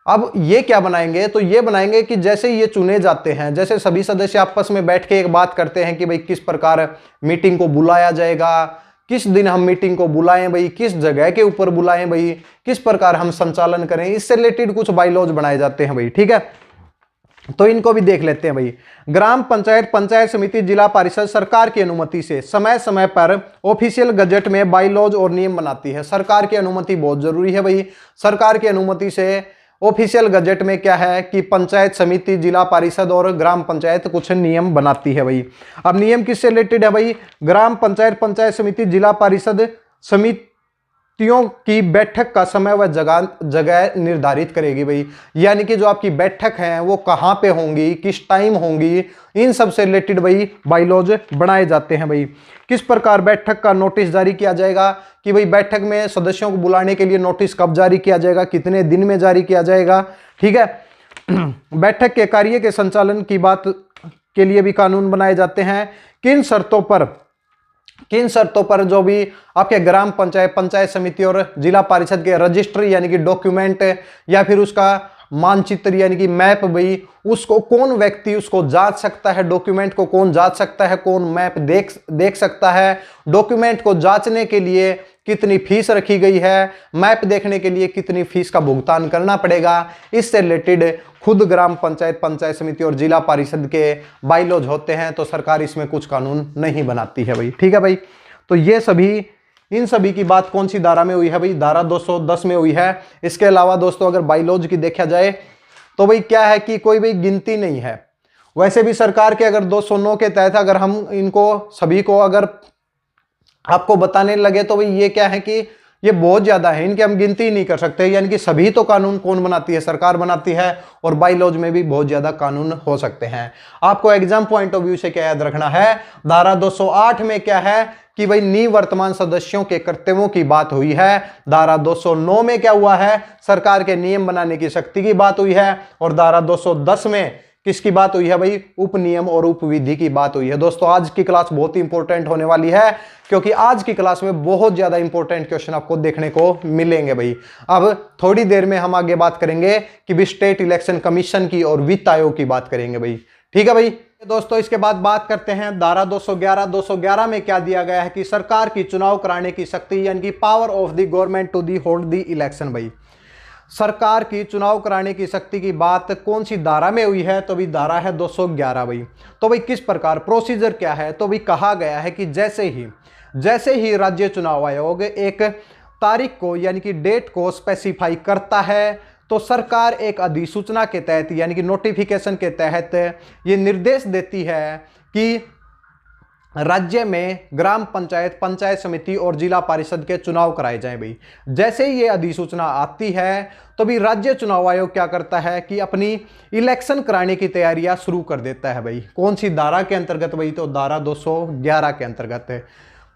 अब ये क्या बनाएंगे, तो ये बनाएंगे कि जैसे ये चुने जाते हैं, जैसे सभी सदस्य आपस में बैठ के एक बात करते हैं कि भाई किस प्रकार मीटिंग को बुलाया जाएगा, किस दिन हम मीटिंग को बुलाएं भाई, किस जगह के ऊपर बुलाएं भाई, किस प्रकार हम संचालन करें, इससे रिलेटेड कुछ बाईलॉज बनाए जाते हैं भाई। ठीक है, तो इनको भी देख लेते हैं भाई। ग्राम पंचायत, पंचायत समिति, जिला परिषद सरकार की अनुमति से समय समय पर ऑफिशियल गजट में बाईलॉज और नियम बनाती है। सरकार की अनुमति बहुत जरूरी है भाई। सरकार की अनुमति से ऑफिशियल गजट में क्या है कि पंचायत समिति, जिला परिषद और ग्राम पंचायत कुछ नियम बनाती है भाई। अब नियम किससे रिलेटेड है भाई, ग्राम पंचायत, पंचायत समिति, जिला परिषद समितियों की बैठक का समय व जगह निर्धारित करेगी भाई। यानी कि जो आपकी बैठक है वो कहाँ पे होंगी, किस टाइम होंगी, इन सब से रिलेटेड भाई बाईलॉज बनाए जाते हैं भाई। किस प्रकार बैठक का नोटिस जारी किया जाएगा कि भाई बैठक में सदस्यों को बुलाने के लिए नोटिस कब जारी किया जाएगा, कितने दिन में जारी किया जाएगा। ठीक है, बैठक के कार्य के संचालन की बात के लिए भी कानून बनाए जाते हैं। किन शर्तों पर जो भी आपके ग्राम पंचायत, पंचायत समिति और जिला परिषद के रजिस्टर यानी कि डॉक्यूमेंट या फिर उसका मानचित्र यानी कि मैप भाई, उसको कौन व्यक्ति उसको जांच सकता है, डॉक्यूमेंट को कौन जांच सकता है, कौन मैप देख सकता है, डॉक्यूमेंट को जांचने के लिए कितनी फीस रखी गई है, मैप देखने के लिए कितनी फीस का भुगतान करना पड़ेगा, इससे रिलेटेड खुद ग्राम पंचायत, पंचायत समिति और जिला परिषद के बाईलॉज होते हैं। तो सरकार इसमें कुछ कानून नहीं बनाती है भाई। ठीक है भाई, तो ये सभी इन सभी की बात कौन सी धारा में हुई है भाई, धारा 210 में हुई है। इसके अलावा दोस्तों अगर बाईलॉज की देखा जाए तो भाई क्या है कि कोई भाई गिनती नहीं है। वैसे भी सरकार के अगर 209 के तहत अगर हम इनको सभी को अगर आपको बताने लगे तो भाई ये क्या है कि ये बहुत ज्यादा है, इनकी हम गिनती ही नहीं कर सकते। यानी कि सभी तो कानून कौन बनाती है, सरकार बनाती है, और बाईलॉज में भी बहुत ज्यादा कानून हो सकते हैं। आपको एग्जाम पॉइंट ऑफ व्यू से क्या याद रखना है, धारा 208 में क्या है कि भाई निवर्तमान सदस्यों के कर्तव्यों की बात हुई है। धारा 209 में क्या हुआ है, सरकार के नियम बनाने की शक्ति की बात हुई है। और धारा 210 में किसकी बात हुई है भाई, उपनियम और उपविधि की बात हुई है। दोस्तों आज की क्लास बहुत ही इंपॉर्टेंट होने वाली है, क्योंकि आज की क्लास में बहुत ज्यादा इंपॉर्टेंट क्वेश्चन आपको देखने को मिलेंगे भाई। अब थोड़ी देर में हम आगे बात करेंगे कि भी स्टेट इलेक्शन कमीशन की और वित्त आयोग की बात करेंगे भाई। ठीक है भाई दोस्तों, इसके बाद बात करते हैं धारा 211 में क्या दिया गया है कि सरकार की चुनाव कराने की शक्ति यानी कि power of the government to the hold the election भाई। सरकार की चुनाव कराने की शक्ति की बात कौन सी धारा में हुई है, तो भी धारा है 211 भाई। तो भाई किस प्रकार प्रोसीजर क्या है, तो भी कहा गया है कि जैसे ही राज्य चुनाव आयोग एक तारीख को यानी कि डेट को स्पेसिफाई करता है तो सरकार एक अधिसूचना के तहत यानी कि नोटिफिकेशन के तहत ये निर्देश देती है कि राज्य में ग्राम पंचायत, पंचायत समिति और जिला परिषद के चुनाव कराए जाएं भाई। जैसे ही ये अधिसूचना आती है तो भी राज्य चुनाव आयोग क्या करता है कि अपनी इलेक्शन कराने की तैयारियां शुरू कर देता है भाई। कौन सी धारा के अंतर्गत भाई? तो धारा 211 के अंतर्गत है।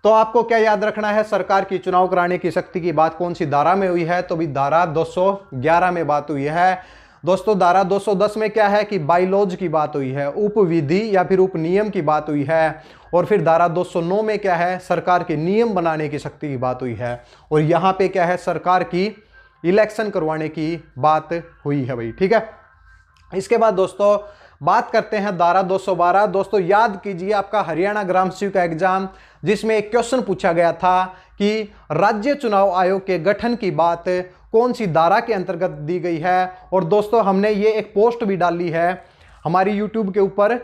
तो आपको क्या याद रखना है? सरकार की चुनाव कराने की शक्ति की बात कौन सी धारा में हुई है? तो भी धारा 211 में बात हुई है। दोस्तों धारा 210 में क्या है कि बाइलॉज की बात हुई है, उप विधि या फिर उप नियम की बात हुई है। और फिर धारा 209 में क्या है? सरकार के नियम बनाने की शक्ति की बात हुई है। और यहाँ पे क्या है? सरकार की इलेक्शन करवाने की बात हुई है भाई। ठीक है, इसके बाद दोस्तों बात करते हैं धारा 212। दोस्तों याद कीजिए आपका हरियाणा ग्राम सेवक का एग्जाम, जिसमें एक क्वेश्चन पूछा गया था कि राज्य चुनाव आयोग के गठन की बात कौन सी धारा के अंतर्गत दी गई है। और दोस्तों हमने ये एक पोस्ट भी डाली है हमारी यूट्यूब के ऊपर,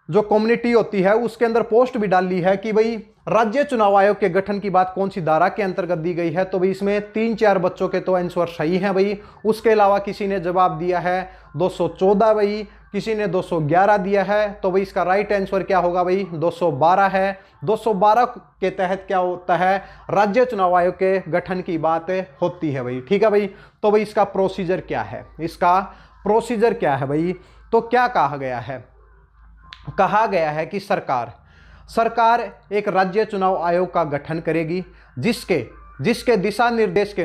जो कम्युनिटी होती है उसके अंदर पोस्ट भी डाली है कि भाई राज्य चुनाव आयोग के गठन की बात कौन सी धारा के अंतर्गत दी गई है। तो भाई इसमें 3-4 बच्चों के तो आंसर सही हैं भाई। उसके अलावा किसी ने जवाब दिया है 214 भाई, किसी ने 211 दिया है। तो भाई इसका राइट आंसर क्या होगा भाई? 212 है। 212 के तहत क्या होता है? राज्य चुनाव आयोग के गठन की बात होती है भाई। ठीक है भाई, तो भाई इसका प्रोसीजर क्या है? इसका प्रोसीजर क्या है भाई? तो क्या कहा गया है? कहा गया है कि सरकार एक राज्य चुनाव आयोग का गठन करेगी, जिसके दिशा निर्देश के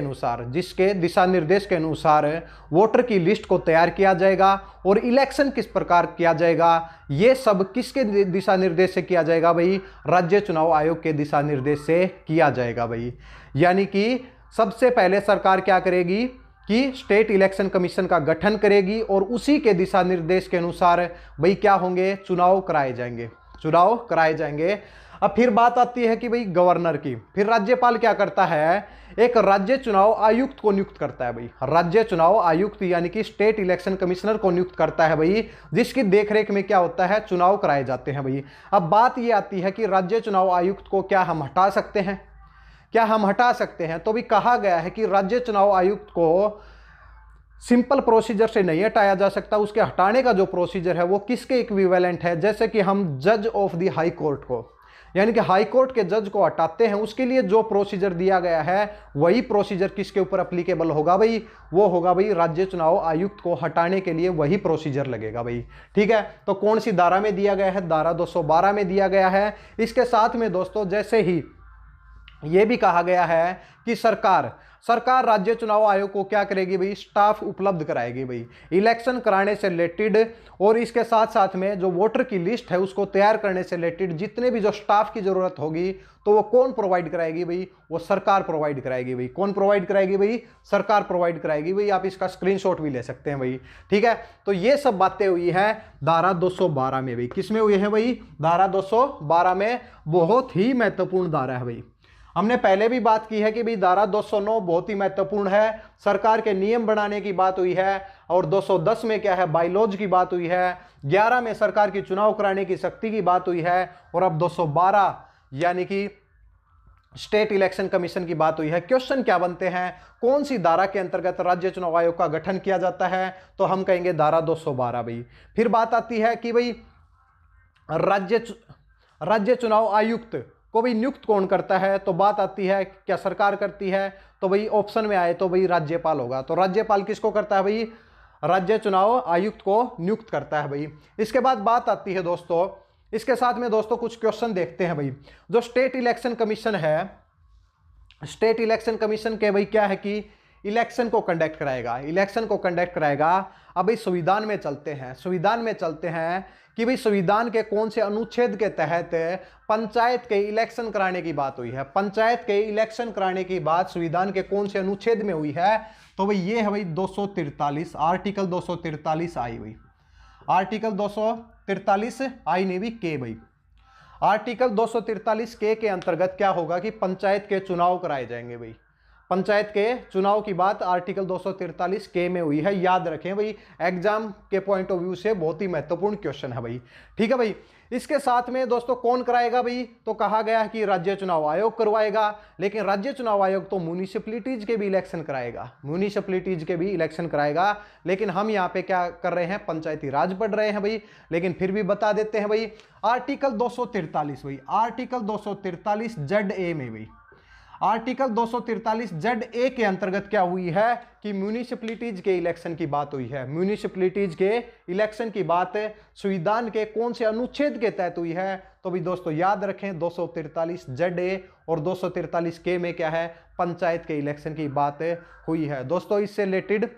अनुसार वोटर की लिस्ट को तैयार किया जाएगा और इलेक्शन किस प्रकार किया जाएगा, ये सब किसके दिशा निर्देश से किया जाएगा भाई? राज्य चुनाव आयोग के दिशा निर्देश से किया जाएगा भाई। यानी कि सबसे पहले सरकार क्या करेगी कि स्टेट इलेक्शन कमीशन का गठन करेगी और उसी के दिशा निर्देश के अनुसार भाई क्या होंगे? चुनाव कराए जाएंगे। अब फिर बात आती है कि भाई गवर्नर की। फिर राज्यपाल क्या करता है? एक राज्य चुनाव आयुक्त को नियुक्त करता है भाई। राज्य चुनाव आयुक्त यानी कि स्टेट इलेक्शन कमिश्नर को नियुक्त करता है भाई, जिसकी देखरेख में क्या होता है? चुनाव कराए जाते हैं भाई। अब बात ये आती है कि राज्य चुनाव आयुक्त को क्या हम हटा सकते हैं? तो भी कहा गया है कि राज्य चुनाव आयुक्त को सिंपल प्रोसीजर से नहीं हटाया जा सकता। उसके हटाने का जो प्रोसीजर है वो किसके इक्विवेलेंट है? जैसे कि हम जज ऑफ द हाई कोर्ट को, यानी कि हाई कोर्ट के जज को हटाते हैं, उसके लिए जो प्रोसीजर दिया गया है वही प्रोसीजर किसके ऊपर एप्लीकेबल होगा भाई? वो होगा भाई राज्य चुनाव आयुक्त को हटाने के लिए वही प्रोसीजर लगेगा भाई। ठीक है, तो कौन सी धारा में दिया गया है? धारा 212 में दिया गया है। इसके साथ में दोस्तों जैसे ही ये भी कहा गया है कि सरकार राज्य चुनाव आयोग को क्या करेगी भाई? स्टाफ उपलब्ध कराएगी भाई इलेक्शन कराने से रिलेटेड। और इसके साथ साथ में जो वोटर की लिस्ट है उसको तैयार करने से रिलेटेड जितने भी जो स्टाफ की जरूरत होगी तो वो कौन प्रोवाइड कराएगी भाई? वो सरकार प्रोवाइड कराएगी भाई। कौन प्रोवाइड कराएगी भाई? सरकार प्रोवाइड कराएगी भाई। आप इसका स्क्रीनशॉट भी ले सकते हैं भाई। ठीक है, तो ये सब बातें हुई हैं धारा 212 में भाई। किसमें हुई है भाई? धारा 212 में। बहुत ही महत्वपूर्ण धारा है भाई। हमने पहले भी बात की है कि भाई धारा 209 बहुत ही महत्वपूर्ण है, सरकार के नियम बनाने की बात हुई है। और 210 में क्या है? बाइलॉज की बात हुई है। 11 में सरकार की चुनाव कराने की शक्ति की बात हुई है। और अब 212 यानी कि स्टेट इलेक्शन कमीशन की बात हुई है। क्वेश्चन क्या बनते हैं? कौन सी धारा के अंतर्गत राज्य चुनाव आयोग का गठन किया जाता है? तो हम कहेंगे धारा 212 भाई। फिर बात आती है कि भाई राज्य चुनाव आयुक्त को भी नियुक्त कौन करता है? तो बात आती है क्या सरकार करती है? तो भाई ऑप्शन में आए तो भाई राज्यपाल होगा। तो राज्यपाल किसको करता है भाई? राज्य चुनाव आयुक्त को नियुक्त करता है भाई। इसके बाद बात आती है दोस्तों, इसके साथ में दोस्तों कुछ क्वेश्चन देखते हैं भाई। जो स्टेट इलेक्शन कमीशन है, स्टेट इलेक्शन कमीशन के भाई क्या है कि इलेक्शन को कंडक्ट कराएगा। अब भाई संविधान में चलते हैं कि भाई संविधान के कौन से अनुच्छेद के तहत पंचायत के इलेक्शन कराने की बात हुई है? पंचायत के इलेक्शन कराने की बात संविधान के कौन से अनुच्छेद में हुई है? तो भाई ये है भाई 243, आर्टिकल 243 आई भाई। आर्टिकल 243 आई नहीं भी के भाई। आर्टिकल 243 के अंतर्गत क्या होगा कि पंचायत के चुनाव कराए जाएंगे भाई। पंचायत के चुनाव की बात आर्टिकल 243 के में हुई है। याद रखें भाई, एग्जाम के पॉइंट ऑफ व्यू से बहुत ही महत्वपूर्ण क्वेश्चन है भाई। ठीक है भाई, इसके साथ में दोस्तों कौन कराएगा भाई, तो कहा गया है कि राज्य चुनाव आयोग करवाएगा, लेकिन राज्य चुनाव आयोग तो म्यूनिसिपैलिटीज के भी इलेक्शन कराएगा, म्यूनिसिपैलिटीज के भी इलेक्शन कराएगा। लेकिन हम यहाँ पे क्या कर रहे हैं, पंचायती राज पढ़ रहे हैं भाई। लेकिन फिर भी बता देते हैं भाई, आर्टिकल 243 भाई, आर्टिकल 243 ZA में भाई, आर्टिकल 243 ZA के अंतर्गत क्या हुई है कि म्यूनिसिपैलिटीज के इलेक्शन की बात हुई है। म्यूनिसिपैलिटीज के इलेक्शन की बात संविधान के कौन से अनुच्छेद के तहत हुई है, तो भी दोस्तों याद रखें 243 ZA और 243 के में क्या है, पंचायत के इलेक्शन की बात हुई है। दोस्तों इससे रिलेटेड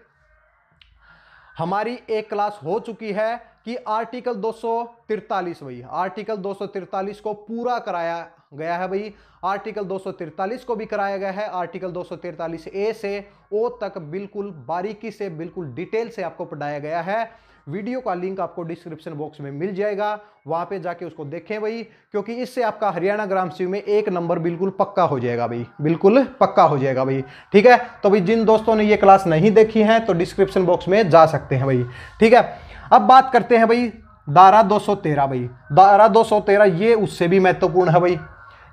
हमारी एक क्लास हो चुकी है कि आर्टिकल 243 भाई, आर्टिकल 243 को पूरा कराया गया है भाई, आर्टिकल 243 को भी कराया गया है, आर्टिकल 243 ए से ओ तक बिल्कुल बारीकी से, बिल्कुल डिटेल से आपको पढ़ाया गया है। वीडियो का लिंक आपको डिस्क्रिप्शन बॉक्स में मिल जाएगा, वहां पे जाके उसको देखें भाई, क्योंकि इससे आपका हरियाणा ग्राम सेवक में 1 नंबर बिल्कुल पक्का हो जाएगा भाई, बिल्कुल पक्का हो जाएगा भाई। ठीक है, तो भाई जिन दोस्तों ने ये क्लास नहीं देखी है तो डिस्क्रिप्शन बॉक्स में जा सकते हैं भाई। ठीक है, अब बात करते हैं भाई धारा 213 भाई, धारा 213 ये उससे भी महत्वपूर्ण है भाई।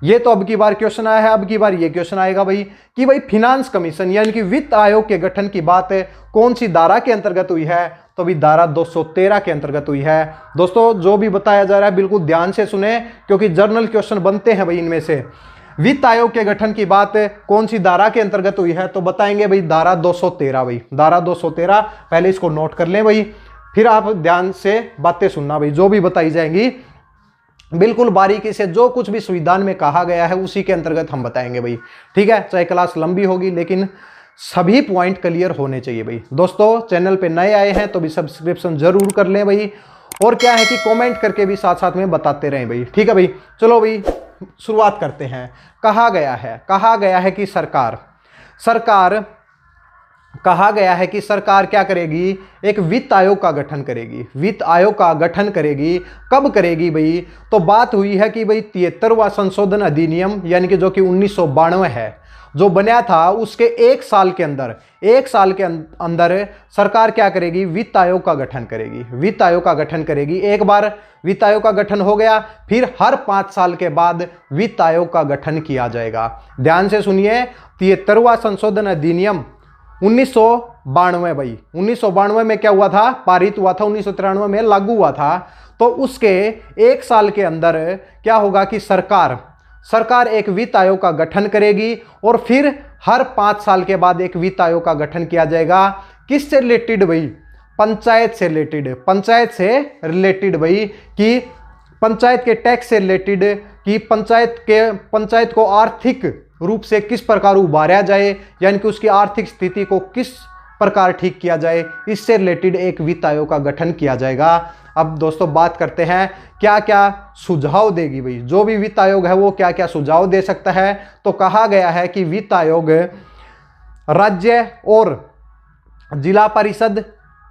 ये तो अब की बार क्वेश्चन आया है, अब की बार ये क्वेश्चन आएगा भाई कि भाई फिनांस कमीशन यानी कि वित्त आयोग के गठन की बात कौन सी धारा के अंतर्गत हुई है, तो भी धारा 213 के अंतर्गत हुई है। दोस्तों जो भी बताया जा रहा है बिल्कुल ध्यान से सुने, क्योंकि जर्नल क्वेश्चन बनते हैं भाई इनमें से। वित्त आयोग के गठन की बात कौन सी धारा के अंतर्गत हुई है, तो बताएंगे भाई धारा 213 भाई, धारा 213। पहले इसको नोट कर लें भाई, फिर आप ध्यान से बातें सुनना भाई, जो भी बताई जाएंगी बिल्कुल बारीकी से, जो कुछ भी संविधान में कहा गया है उसी के अंतर्गत हम बताएंगे भाई। ठीक है, चाहे क्लास लंबी होगी लेकिन सभी पॉइंट क्लियर होने चाहिए भाई। दोस्तों चैनल पे नए आए हैं तो भी सब्सक्रिप्शन जरूर कर लें भाई, और क्या है कि कमेंट करके भी साथ साथ में बताते रहें भाई। ठीक है भाई, चलो भाई शुरुआत करते हैं। कहा गया है कि कहा गया है कि सरकार क्या करेगी, एक वित्त आयोग का गठन करेगी। वित्त आयोग का गठन करेगी, कब करेगी भाई, तो बात हुई है कि भाई 73वां संशोधन अधिनियम यानी कि जो कि 1992 है, जो बना था उसके 1 साल के अंदर सरकार क्या करेगी, वित्त आयोग का गठन करेगी। वित्त आयोग का गठन करेगी। एक बार वित्त आयोग का गठन हो गया, फिर हर 5 साल के बाद वित्त आयोग का गठन किया जाएगा। ध्यान से सुनिए, 73वां संशोधन अधिनियम 1992 भाई, 1992 में क्या हुआ था, पारित हुआ था, 1993 में लागू हुआ था। तो उसके 1 साल के अंदर क्या होगा कि सरकार एक वित्त आयोग का गठन करेगी, और फिर हर 5 साल के बाद एक वित्त आयोग का गठन किया जाएगा। किससे रिलेटेड भाई, पंचायत से रिलेटेड भाई, कि पंचायत के टैक्स से रिलेटेड, कि पंचायत को आर्थिक रूप से किस प्रकार उभारा जाए, यानी कि उसकी आर्थिक स्थिति को किस प्रकार ठीक किया जाए, इससे रिलेटेड एक वित्त आयोग का गठन किया जाएगा। अब दोस्तों बात करते हैं क्या क्या सुझाव देगी भाई, जो भी वित्त आयोग है वो क्या क्या सुझाव दे सकता है। तो कहा गया है कि वित्त आयोग राज्य और जिला परिषद,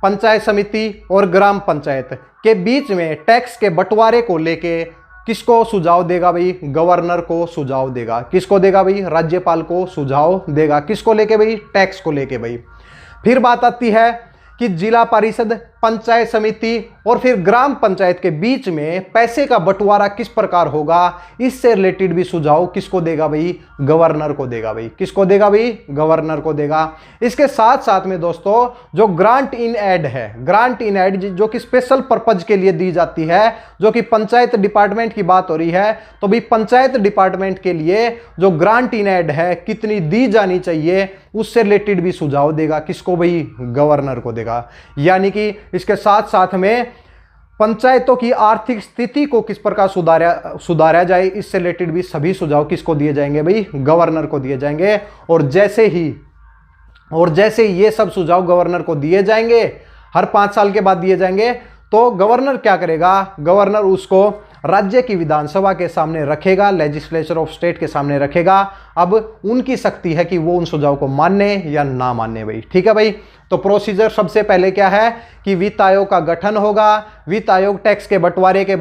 पंचायत समिति और ग्राम पंचायत के बीच में टैक्स के बंटवारे को लेके किसको सुझाव देगा भाई, गवर्नर को सुझाव देगा। किसको देगा भाई, राज्यपाल को सुझाव देगा। किसको लेके भाई, टैक्स को लेके भाई। फिर बात आती है कि जिला परिषद, पंचायत समिति और फिर ग्राम पंचायत के बीच में पैसे का बंटवारा किस प्रकार होगा, इससे रिलेटेड भी सुझाव किसको देगा भाई, गवर्नर को देगा भाई। किसको देगा भाई, गवर्नर को देगा। इसके साथ साथ में दोस्तों जो ग्रांट इन एड है, ग्रांट इन एड जो कि स्पेशल पर्पज के लिए दी जाती है, जो कि पंचायत डिपार्टमेंट की बात हो रही है, तो भाई पंचायत डिपार्टमेंट के लिए जो ग्रांट इन एड है कितनी दी जानी चाहिए, उससे रिलेटेड भी सुझाव देगा। किसको भाई, गवर्नर को देगा। यानी कि इसके साथ साथ में पंचायतों की आर्थिक स्थिति को किस प्रकार सुधारा जाए, इससे रिलेटेड भी सभी सुझाव किसको दिए जाएंगे भाई, गवर्नर को दिए जाएंगे। और जैसे ही ये सब सुझाव गवर्नर को दिए जाएंगे, हर 5 साल के बाद दिए जाएंगे, तो गवर्नर क्या करेगा, गवर्नर उसको राज्य की विधानसभा के सामने रखेगा, लेजिस्लेचर ऑफ स्टेट के सामने रखेगा। अब उनकी शक्ति है कि वो उन सुझाव को मानने या ना मानने भाई। ठीक है भाई, तो प्रोसीजर सबसे पहले क्या है कि वित्त आयोग का गठन होगा। वित्त आयोग टैक्स के बंटवारे के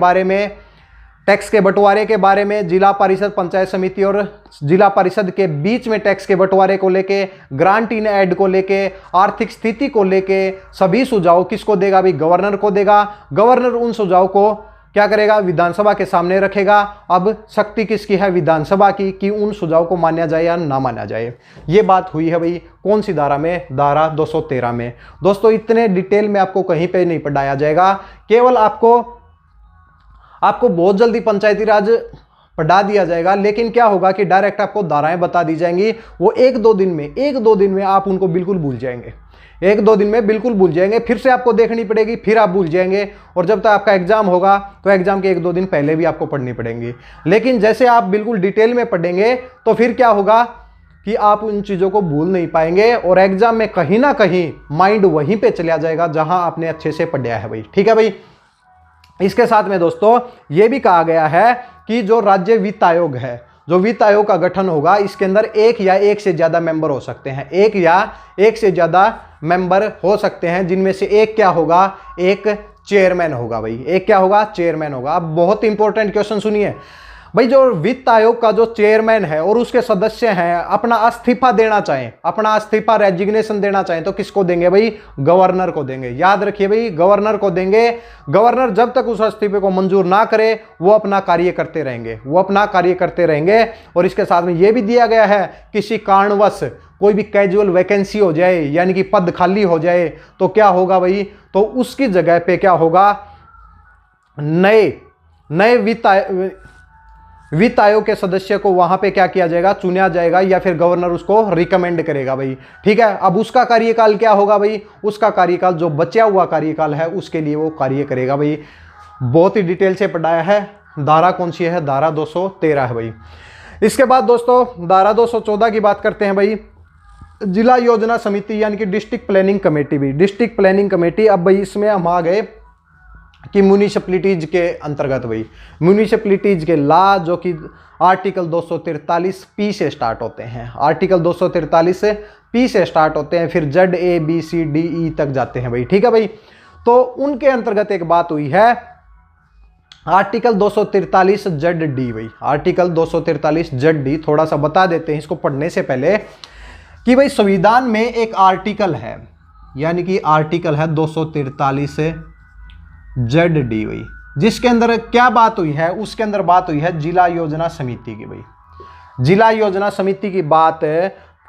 बारे में जिला परिषद, पंचायत समिति और जिला परिषद के बीच में टैक्स के बंटवारे को लेके, ग्रांट इन एड को लेके, आर्थिक स्थिति को लेके सभी सुझाव किसको देगा भाई, गवर्नर को देगा। गवर्नर उन सुझाव को क्या करेगा, विधानसभा के सामने रखेगा। अब शक्ति किसकी है, विधानसभा की, कि उन सुझाव को माना जाए या ना माना जाए। ये बात हुई है भाई कौन सी धारा में, धारा 213 में। दोस्तों इतने डिटेल में आपको कहीं पे नहीं पढ़ाया जाएगा, केवल आपको बहुत जल्दी पंचायती राज पढ़ा दिया जाएगा, लेकिन क्या होगा कि डायरेक्ट आपको धाराएं बता दी जाएंगी। वो एक दो दिन में आप उनको बिल्कुल भूल जाएंगे, एक दो दिन में बिल्कुल भूल जाएंगे, फिर से आपको देखनी पड़ेगी, फिर आप भूल जाएंगे। और जब तक आपका एग्जाम होगा तो एग्जाम के एक दो दिन पहले भी आपको पढ़नी पड़ेंगी। लेकिन जैसे आप बिल्कुल डिटेल में पढ़ेंगे तो फिर क्या होगा कि आप उन चीज़ों को भूल नहीं पाएंगे और एग्जाम में कहीं ना कहीं माइंड वहीं पे चला जाएगा जहां आपने अच्छे से पढ़ा है भाई। ठीक है भाई। इसके साथ में दोस्तों ये भी कहा गया है कि जो राज्य वित्त आयोग है, जो वित्त आयोग का गठन होगा, इसके अंदर एक या एक से ज्यादा मेंबर हो सकते हैं, एक या एक से ज्यादा मेंबर हो सकते हैं, जिनमें से एक क्या होगा, एक चेयरमैन होगा भाई। एक क्या होगा, चेयरमैन होगा। अब बहुत इंपॉर्टेंट क्वेश्चन सुनिए भाई, जो वित्त आयोग का जो चेयरमैन है और उसके सदस्य हैं अपना इस्तीफा देना चाहें, अपना इस्तीफा रेजिग्नेशन देना चाहें तो किसको देंगे भाई, गवर्नर को देंगे। याद रखिए भाई, गवर्नर को देंगे। गवर्नर जब तक उस इस्तीफे को मंजूर ना करे वो अपना कार्य करते रहेंगे, वो अपना कार्य करते रहेंगे। और इसके साथ में ये भी दिया गया है किसी कारणवश कोई भी कैजुअल वैकेंसी हो जाए, यानी कि पद खाली हो जाए, तो क्या होगा भाई, तो उसकी जगह पे क्या होगा, नए वित्त आयोग के सदस्य को वहां पे क्या किया जाएगा, चुना जाएगा, या फिर गवर्नर उसको रिकमेंड करेगा भाई। ठीक है। अब उसका कार्यकाल क्या होगा भाई, उसका कार्यकाल जो बचा हुआ कार्यकाल है उसके लिए वो कार्य करेगा भाई। बहुत ही डिटेल से पढ़ाया है। धारा कौन सी है, धारा 213 है भाई। इसके बाद दोस्तों धारा 214 की बात करते हैं भाई। जिला योजना समिति यानी कि डिस्ट्रिक्ट प्लानिंग कमेटी भी, डिस्ट्रिक्ट प्लानिंग कमेटी। अब भाई इसमें हम आ गए कि म्यूनिसिपैलिटीज के अंतर्गत भाई, म्यूनिसिपैलिटीज के लॉ जो कि आर्टिकल 243 पी से स्टार्ट होते हैं, आर्टिकल 243 से पी से स्टार्ट होते हैं, फिर Z A B C D E तक जाते हैं भाई। ठीक है भाई। तो उनके अंतर्गत एक बात हुई है आर्टिकल 243 जेड डी भाई, आर्टिकल 243 जेड डी। थोड़ा सा बता देते हैं इसको पढ़ने से पहले कि भाई संविधान में एक आर्टिकल है, यानी कि आर्टिकल है 243 जेड डी भाई, जिसके अंदर क्या बात हुई है, उसके अंदर बात हुई है जिला योजना समिति की भाई। जिला योजना समिति की बात,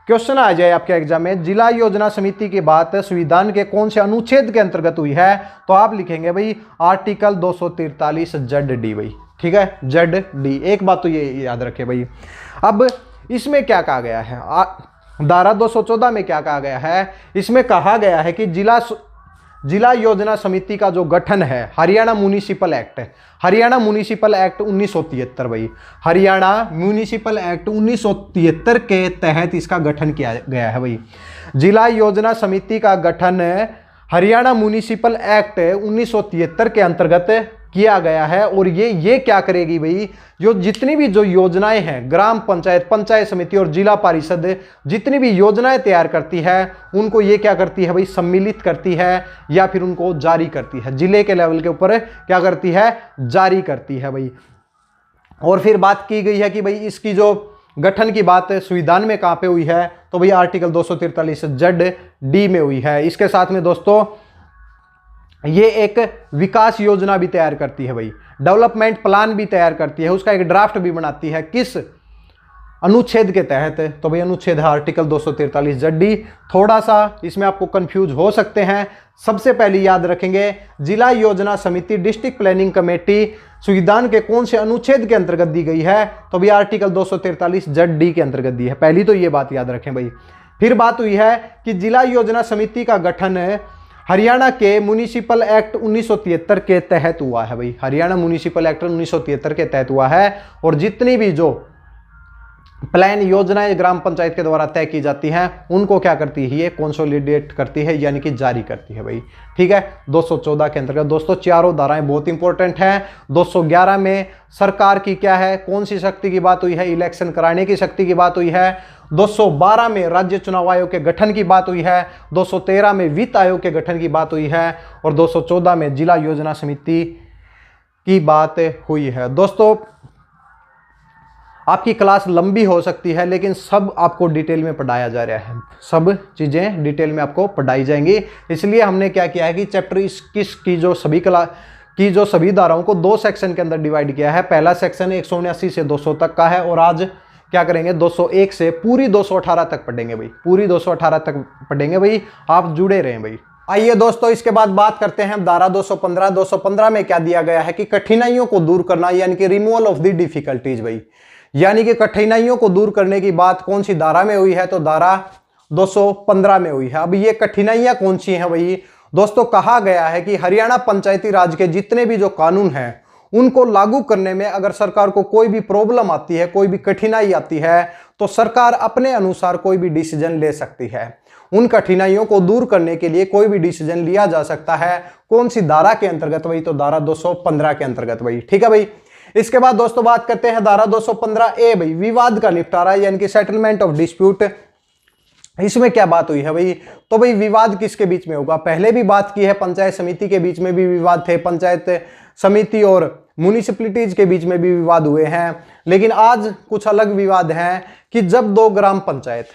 क्वेश्चन आ जाए आपके एग्जाम में, जिला योजना समिति की बात संविधान के कौन से अनुच्छेद के अंतर्गत हुई है, तो आप लिखेंगे भाई आर्टिकल 243 जेड डी भाई। ठीक है, जेड डी। एक बात तो ये याद रखे भाई। अब इसमें क्या कहा गया है, धारा 214 में क्या कहा गया है, इसमें कहा गया है कि जिला योजना समिति का जो गठन है, Haryana municipal act, Haryana municipal act 1973 भाई, हरियाणा म्यूनिसिपल एक्ट 1973 के तहत इसका गठन किया गया है भाई। जिला योजना समिति का गठन हरियाणा म्यूनिसिपल एक्ट 1973 के अंतर्गत किया गया है। और ये क्या करेगी भाई, जो जितनी भी जो योजनाएं हैं, ग्राम पंचायत, पंचायत समिति और जिला परिषद जितनी भी योजनाएं तैयार करती है, उनको ये क्या करती है भाई, सम्मिलित करती है या फिर उनको जारी करती है, जिले के लेवल के ऊपर क्या करती है, जारी करती है भाई। और फिर बात की गई है कि भाई इसकी जो गठन की बात संविधान में कहाँ पे हुई है, तो भाई आर्टिकल 243 जेड डी में हुई है। इसके साथ में दोस्तों ये एक विकास योजना भी तैयार करती है भाई, डेवलपमेंट प्लान भी तैयार करती है, उसका एक ड्राफ्ट भी बनाती है। किस अनुच्छेद के तहत, तो भाई अनुच्छेद है आर्टिकल 243 जेड डी। थोड़ा सा इसमें आपको कंफ्यूज हो सकते हैं। सबसे पहले याद रखेंगे जिला योजना समिति डिस्ट्रिक्ट प्लानिंग कमेटी संविधान के कौन से अनुच्छेद के अंतर्गत दी गई है, तो भाई आर्टिकल 243 जेड डी के अंतर्गत दी है। पहली तो ये बात याद रखें भाई। फिर बात हुई है कि जिला योजना समिति का गठन हरियाणा के म्यूनिसिपल एक्ट 1973 के तहत हुआ है भाई, हरियाणा म्यूनिसिपल एक्ट 1973 के तहत हुआ है। और जितनी भी जो प्लान योजनाएं ग्राम पंचायत के द्वारा तय की जाती हैं, उनको क्या करती है, ये कंसोलिडेट करती है, यानी कि जारी करती है भाई। ठीक है, 214 के अंतर्गत दोस्तों चारों धाराएं बहुत इंपॉर्टेंट हैं। 211 में सरकार की क्या है, कौन सी शक्ति की बात हुई है, इलेक्शन कराने की शक्ति की बात हुई है। 212 में राज्य चुनाव आयोग के गठन की बात हुई है। 213 में वित्त आयोग के गठन की बात हुई है। और 214 में जिला योजना समिति की बात हुई है। दोस्तों आपकी क्लास लंबी हो सकती है, लेकिन सब आपको डिटेल में पढ़ाया जा रहा है, सब चीज़ें डिटेल में आपको पढ़ाई जाएंगी। इसलिए हमने क्या किया है कि चैप्टर 21 की जो सभी की जो सभी धाराओं को 2 सेक्शन के अंदर डिवाइड किया है। पहला सेक्शन 179 से 200 तक का है और आज क्या करेंगे 201 से पूरी 218 तक पढ़ेंगे भाई, पूरी 218 तक पढ़ेंगे भाई, आप जुड़े रहें भाई। आइए दोस्तों इसके बाद बात करते हैं धारा 215। 215 में क्या दिया गया है कि कठिनाइयों को दूर करना, यानी कि रिमूवल ऑफ द डिफिकल्टीज भाई, यानी कि कठिनाइयों को दूर करने की बात कौन सी धारा में हुई है, तो धारा 215 में हुई है। अब ये कठिनाइयां कौन सी हैं भाई, दोस्तों कहा गया है कि हरियाणा पंचायती राज के जितने भी जो कानून हैं उनको लागू करने में अगर सरकार को कोई भी प्रॉब्लम आती है, कोई भी कठिनाई आती है, तो सरकार अपने अनुसार कोई भी डिसीजन ले सकती है। उन कठिनाइयों को दूर करने के लिए कोई भी डिसीजन लिया जा सकता है। कौन सी धारा के अंतर्गत भाई, तो धारा 215 के अंतर्गत भाई, ठीक है भाई। इसके बाद दोस्तों बात करते हैं धारा 215A भाई, विवाद का निपटारा यानी कि सेटलमेंट ऑफ डिस्प्यूट। इसमें क्या बात हुई है भाई, तो भाई विवाद किसके बीच में होगा, पहले भी बात की है पंचायत समिति के बीच में भी विवाद थे, पंचायत समिति और म्यूनिसिपैलिटीज के बीच में भी विवाद हुए हैं, लेकिन आज कुछ अलग विवाद हैं कि जब दो ग्राम पंचायत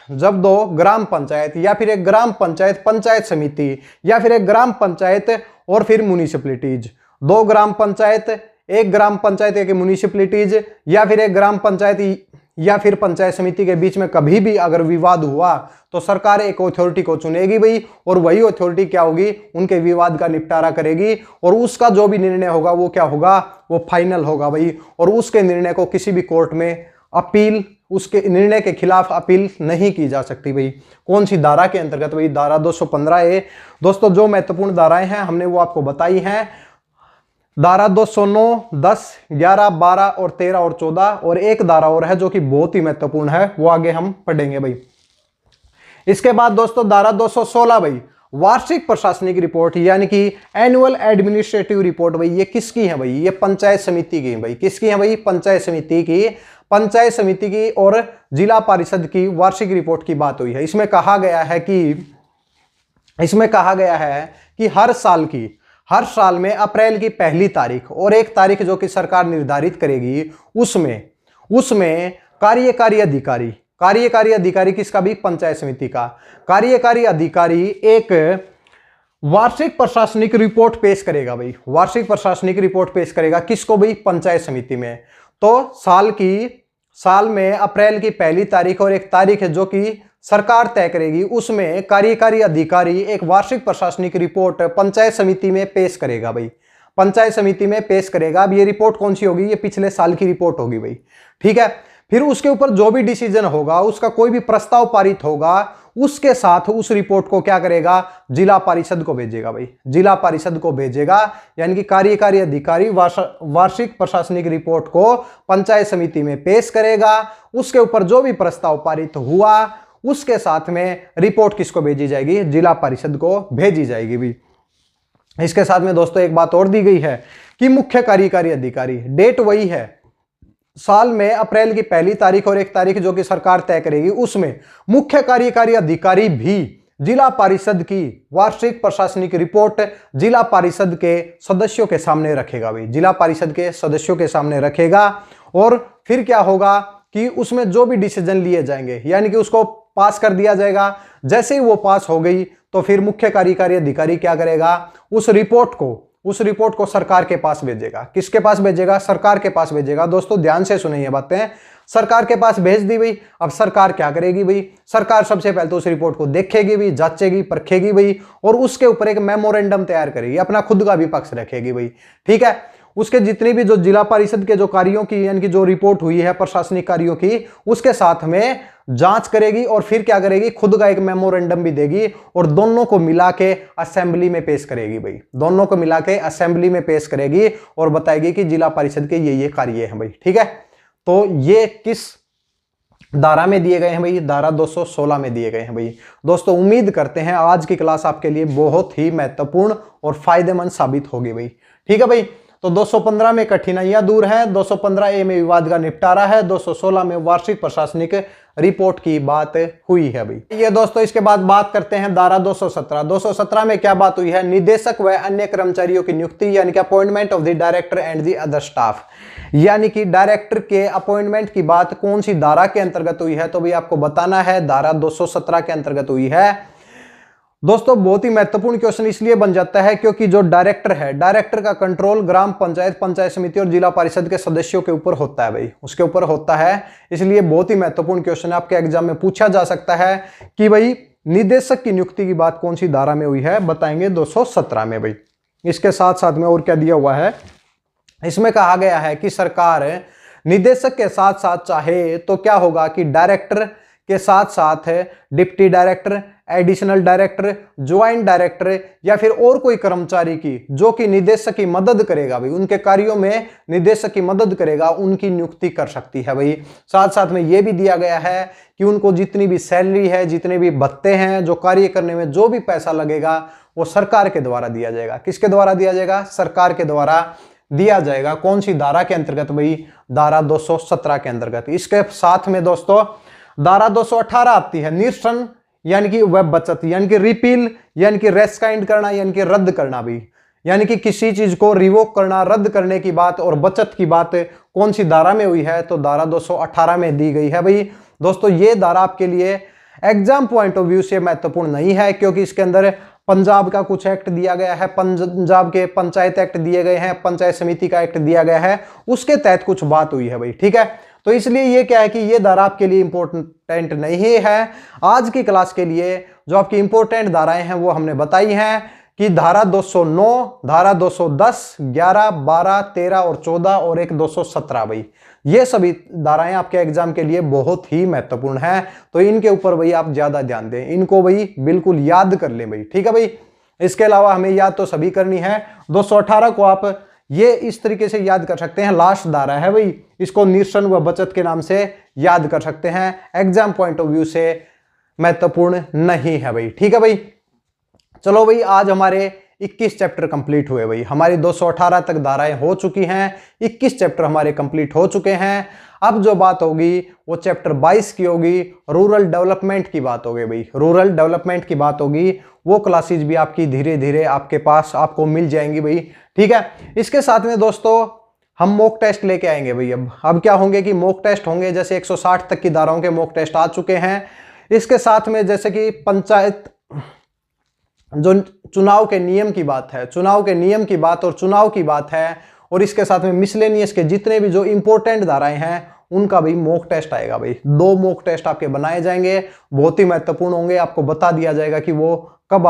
या फिर एक ग्राम पंचायत पंचायत समिति या फिर एक ग्राम पंचायत और फिर म्यूनिसिपैलिटीज, 2 ग्राम पंचायत, एक ग्राम पंचायत एक म्यूनिसिपैलिटीज या फिर एक ग्राम पंचायत या फिर पंचायत समिति के बीच में कभी भी अगर विवाद हुआ तो सरकार एक अथॉरिटी को चुनेगी भाई, और वही अथॉरिटी क्या होगी, उनके विवाद का निपटारा करेगी और उसका जो भी निर्णय होगा वो क्या होगा, वो फाइनल होगा भाई। और उसके निर्णय को किसी भी कोर्ट में अपील, उसके निर्णय के खिलाफ अपील नहीं की जा सकती भाई। कौन सी धारा के अंतर्गत भाई, धारा 215A। दोस्तों जो महत्वपूर्ण धाराएं हैं हमने वो आपको बताई हैं, धारा 209, 10, 11, 12 और 13 और 14, और एक धारा और है जो कि बहुत ही महत्वपूर्ण है, वो आगे हम पढ़ेंगे भाई। इसके बाद दोस्तों धारा 216 भाई, वार्षिक प्रशासनिक रिपोर्ट यानी कि एनुअल एडमिनिस्ट्रेटिव रिपोर्ट भाई, ये किसकी है भाई, ये पंचायत समिति की है भाई। किसकी है भाई, पंचायत समिति की। पंचायत समिति की और जिला परिषद की वार्षिक रिपोर्ट की बात हुई है। इसमें कहा गया है कि हर साल में अप्रैल की पहली तारीख और एक तारीख जो कि सरकार निर्धारित करेगी, उसमें कार्यकारी अधिकारी किसका भी, पंचायत समिति का कार्यकारी अधिकारी एक वार्षिक प्रशासनिक रिपोर्ट पेश करेगा भाई। वार्षिक प्रशासनिक रिपोर्ट पेश करेगा किसको भाई, पंचायत समिति में। तो साल में अप्रैल की पहली तारीख और एक तारीख है जो कि सरकार तय करेगी, उसमें कार्यकारी अधिकारी एक वार्षिक प्रशासनिक रिपोर्ट पंचायत समिति में पेश करेगा भाई, पंचायत समिति में पेश करेगा। अब ये रिपोर्ट कौन सी होगी, ये पिछले साल की रिपोर्ट होगी भाई, ठीक है। फिर उसके ऊपर जो भी डिसीजन होगा, उसका कोई भी प्रस्ताव पारित होगा, उसके साथ उस रिपोर्ट को क्या करेगा, जिला परिषद को भेजेगा भाई, जिला परिषद को भेजेगा। यानी कि कार्यकारी अधिकारी वार्षिक प्रशासनिक रिपोर्ट को पंचायत समिति में पेश करेगा, उसके ऊपर जो भी प्रस्ताव पारित हुआ उसके साथ में रिपोर्ट किसको भेजी जाएगी, जिला परिषद को भेजी जाएगी भी। इसके साथ में दोस्तों एक बात और दी गई है कि मुख्य कार्यकारी अधिकारी, डेट वही है, साल में अप्रैल की पहली तारीख और एक तारीख जो कि सरकार तय करेगी, उसमें मुख्य कार्यकारी अधिकारी भी जिला परिषद की वार्षिक प्रशासनिक रिपोर्ट जिला परिषद के सदस्यों के सामने रखेगा भाई, जिला परिषद के सदस्यों के सामने रखेगा। और फिर क्या होगा कि उसमें जो भी डिसीजन लिए जाएंगे यानी कि उसको पास कर दिया जाएगा। जैसे ही वो पास हो गई तो फिर मुख्य कार्यकारी अधिकारी क्या करेगा, उस रिपोर्ट को सरकार के पास भेजेगा। किसके पास भेजेगा, सरकार के पास भेजेगा। दोस्तों ध्यान से सुनिए ये बातें, सरकार के पास भेज दी भाई। अब सरकार क्या करेगी भाई, सरकार सबसे पहले तो उस रिपोर्ट को देखेगी भी, जांचेगी, परखेगी भाई, और उसके ऊपर एक मेमोरेंडम तैयार करेगी, अपना खुद का भी पक्ष रखेगी भाई, ठीक है। उसके जितनी भी जो जिला परिषद के जो कार्यों की यानी कि जो रिपोर्ट हुई है प्रशासनिक कार्यों की, उसके साथ में जांच करेगी और फिर क्या करेगी, खुद का एक मेमोरेंडम भी देगी और दोनों को मिला के असेंबली में पेश करेगी भाई, दोनों को मिला के असेंबली में पेश करेगी और बताएगी कि जिला परिषद के ये कार्य हैं भाई, ठीक है। तो ये किस धारा में दिए गए हैं भाई, धारा 216 में दिए गए हैं भाई। दोस्तों उम्मीद करते हैं आज की क्लास आपके लिए बहुत ही महत्वपूर्ण और फायदेमंद साबित होगी भाई, ठीक है भाई। तो 215 में कठिनाइयां दूर है, 215A में विवाद का निपटारा है, 216 में वार्षिक प्रशासनिक रिपोर्ट की बात हुई है भाई। ये दोस्तों इसके बाद बात करते हैं धारा 217। 217 में क्या बात हुई है, निदेशक व अन्य कर्मचारियों की नियुक्ति यानी कि appointment of the director and the other staff, यानी कि डायरेक्टर के अपॉइंटमेंट की बात कौन सी धारा के अंतर्गत हुई है, तो भाई आपको बताना है धारा 217 के अंतर्गत हुई है। दोस्तों बहुत ही महत्वपूर्ण क्वेश्चन इसलिए बन जाता है क्योंकि जो डायरेक्टर है, डायरेक्टर का कंट्रोल ग्राम पंचायत, पंचायत समिति और जिला परिषद के सदस्यों के ऊपर होता है भाई, उसके ऊपर होता है। इसलिए बहुत ही महत्वपूर्ण क्वेश्चन आपके एग्जाम में पूछा जा सकता है कि भाई निदेशक की नियुक्ति की बात कौन सी धारा में हुई है, बताएंगे 217 में भाई। इसके साथ साथ में और क्या दिया हुआ है, इसमें कहा गया है कि सरकार निदेशक के साथ साथ चाहे तो क्या होगा कि डायरेक्टर के साथ साथ deputy director, additional director, joint director या फिर और कोई कर्मचारी की जो कि निदेशक की मदद करेगा भाई, उनके कार्यों में निदेशक की मदद करेगा, उनकी नियुक्ति कर सकती है भाई। साथ साथ में यह भी दिया गया है कि उनको जितनी भी सैलरी है, जितने भी भत्ते हैं, जो कार्य करने में जो भी पैसा लगेगा वो सरकार के द्वारा दिया जाएगा। किसके द्वारा दिया जाएगा? सरकार के द्वारा दिया जाएगा। कौन सी धारा के अंतर्गत भाई? धारा 217 के अंतर्गत। इसके साथ में दोस्तों धारा 218 आती है, निरसन यानी कि वह बचत, यानी कि रिपील यानी कि रेस्काइंड करना, यानी कि रद्द करना भी, यानी कि किसी चीज को रिवोक करना, रद्द करने की बात और बचत की बात कौन सी धारा में हुई है? तो धारा 218 में दी गई है भाई। दोस्तों ये धारा आपके लिए एग्जाम पॉइंट ऑफ व्यू से महत्वपूर्ण नहीं है क्योंकि इसके अंदर पंजाब का कुछ एक्ट दिया गया है, पंजाब के पंचायत एक्ट दिए गए हैं, पंचायत समिति का एक्ट दिया गया है, उसके तहत कुछ बात हुई है भाई, ठीक है। तो इसलिए ये क्या है कि ये धारा आपके लिए इंपॉर्टेंट नहीं है। आज की क्लास के लिए जो आपकी इंपॉर्टेंट धाराएं हैं वो हमने बताई हैं कि धारा 209, धारा 210, 11, 12, 13 और 14 और एक 217 भाई, ये सभी धाराएं आपके एग्जाम के लिए बहुत ही महत्वपूर्ण है। तो इनके ऊपर भाई आप ज्यादा ध्यान दें, इनको भाई बिल्कुल याद कर लें भाई, ठीक है भाई। इसके अलावा हमें याद तो सभी करनी है। 218 को आप ये इस तरीके से याद कर सकते हैं, लास्ट धारा है भाई, इसको निरसन व बचत के नाम से याद कर सकते हैं। एग्जाम पॉइंट ऑफ व्यू से महत्वपूर्ण नहीं है भाई, ठीक है भाई। चलो भाई आज हमारे 21 चैप्टर कंप्लीट हुए भाई, हमारी 218 तक धाराएं हो चुकी हैं, 21 चैप्टर हमारे कंप्लीट हो चुके हैं। अब जो बात होगी वो चैप्टर 22 की होगी, रूरल डेवलपमेंट की बात होगी भाई, रूरल डेवलपमेंट की बात होगी। वो क्लासेज भी आपकी धीरे धीरे आपके पास आपको मिल जाएंगी भाई, ठीक है। इसके साथ में दोस्तों हम मॉक टेस्ट लेके आएंगे भाई। अब क्या होंगे कि मॉक टेस्ट होंगे, जैसे 160 तक की धाराओं के मॉक टेस्ट आ चुके हैं। इसके साथ में जैसे कि पंचायत जो चुनाव के नियम की बात है, चुनाव के नियम की बात और चुनाव की बात है, और इसके साथ में मिसलेनियस के जितने भी जो इंपॉर्टेंट धाराएं हैं उनका भी मॉक टेस्ट आएगा भाई। 2 मॉक टेस्ट आपके बनाए जाएंगे, बहुत ही महत्वपूर्ण होंगे। आपको बता दिया जाएगा कि वो कब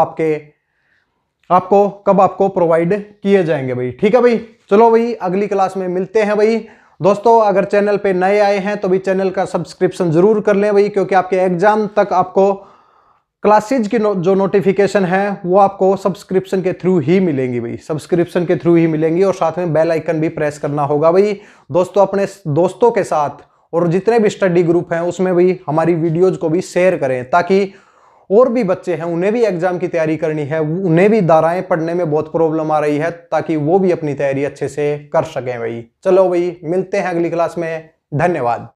आपको प्रोवाइड किए जाएंगे भाई, ठीक है भाई। चलो भाई अगली क्लास में मिलते हैं भाई। दोस्तों अगर चैनल पे नए आए हैं तो भी चैनल का सब्सक्रिप्शन जरूर कर लें भाई, क्योंकि आपके एग्जाम तक आपको क्लासेज की जो नोटिफिकेशन है वो आपको सब्सक्रिप्शन के थ्रू ही मिलेंगी भाई, सब्सक्रिप्शन के थ्रू ही मिलेंगी। और साथ में बेल आइकन भी प्रेस करना होगा भाई। दोस्तों अपने दोस्तों के साथ और जितने भी स्टडी ग्रुप हैं उसमें भी हमारी वीडियोज को भी शेयर करें, ताकि और भी बच्चे हैं उन्हें भी एग्जाम की तैयारी करनी है, उन्हें भी धाराएं पढ़ने में बहुत प्रॉब्लम आ रही है, ताकि वो भी अपनी तैयारी अच्छे से कर सकें भाई। चलो भाई मिलते हैं अगली क्लास में, धन्यवाद।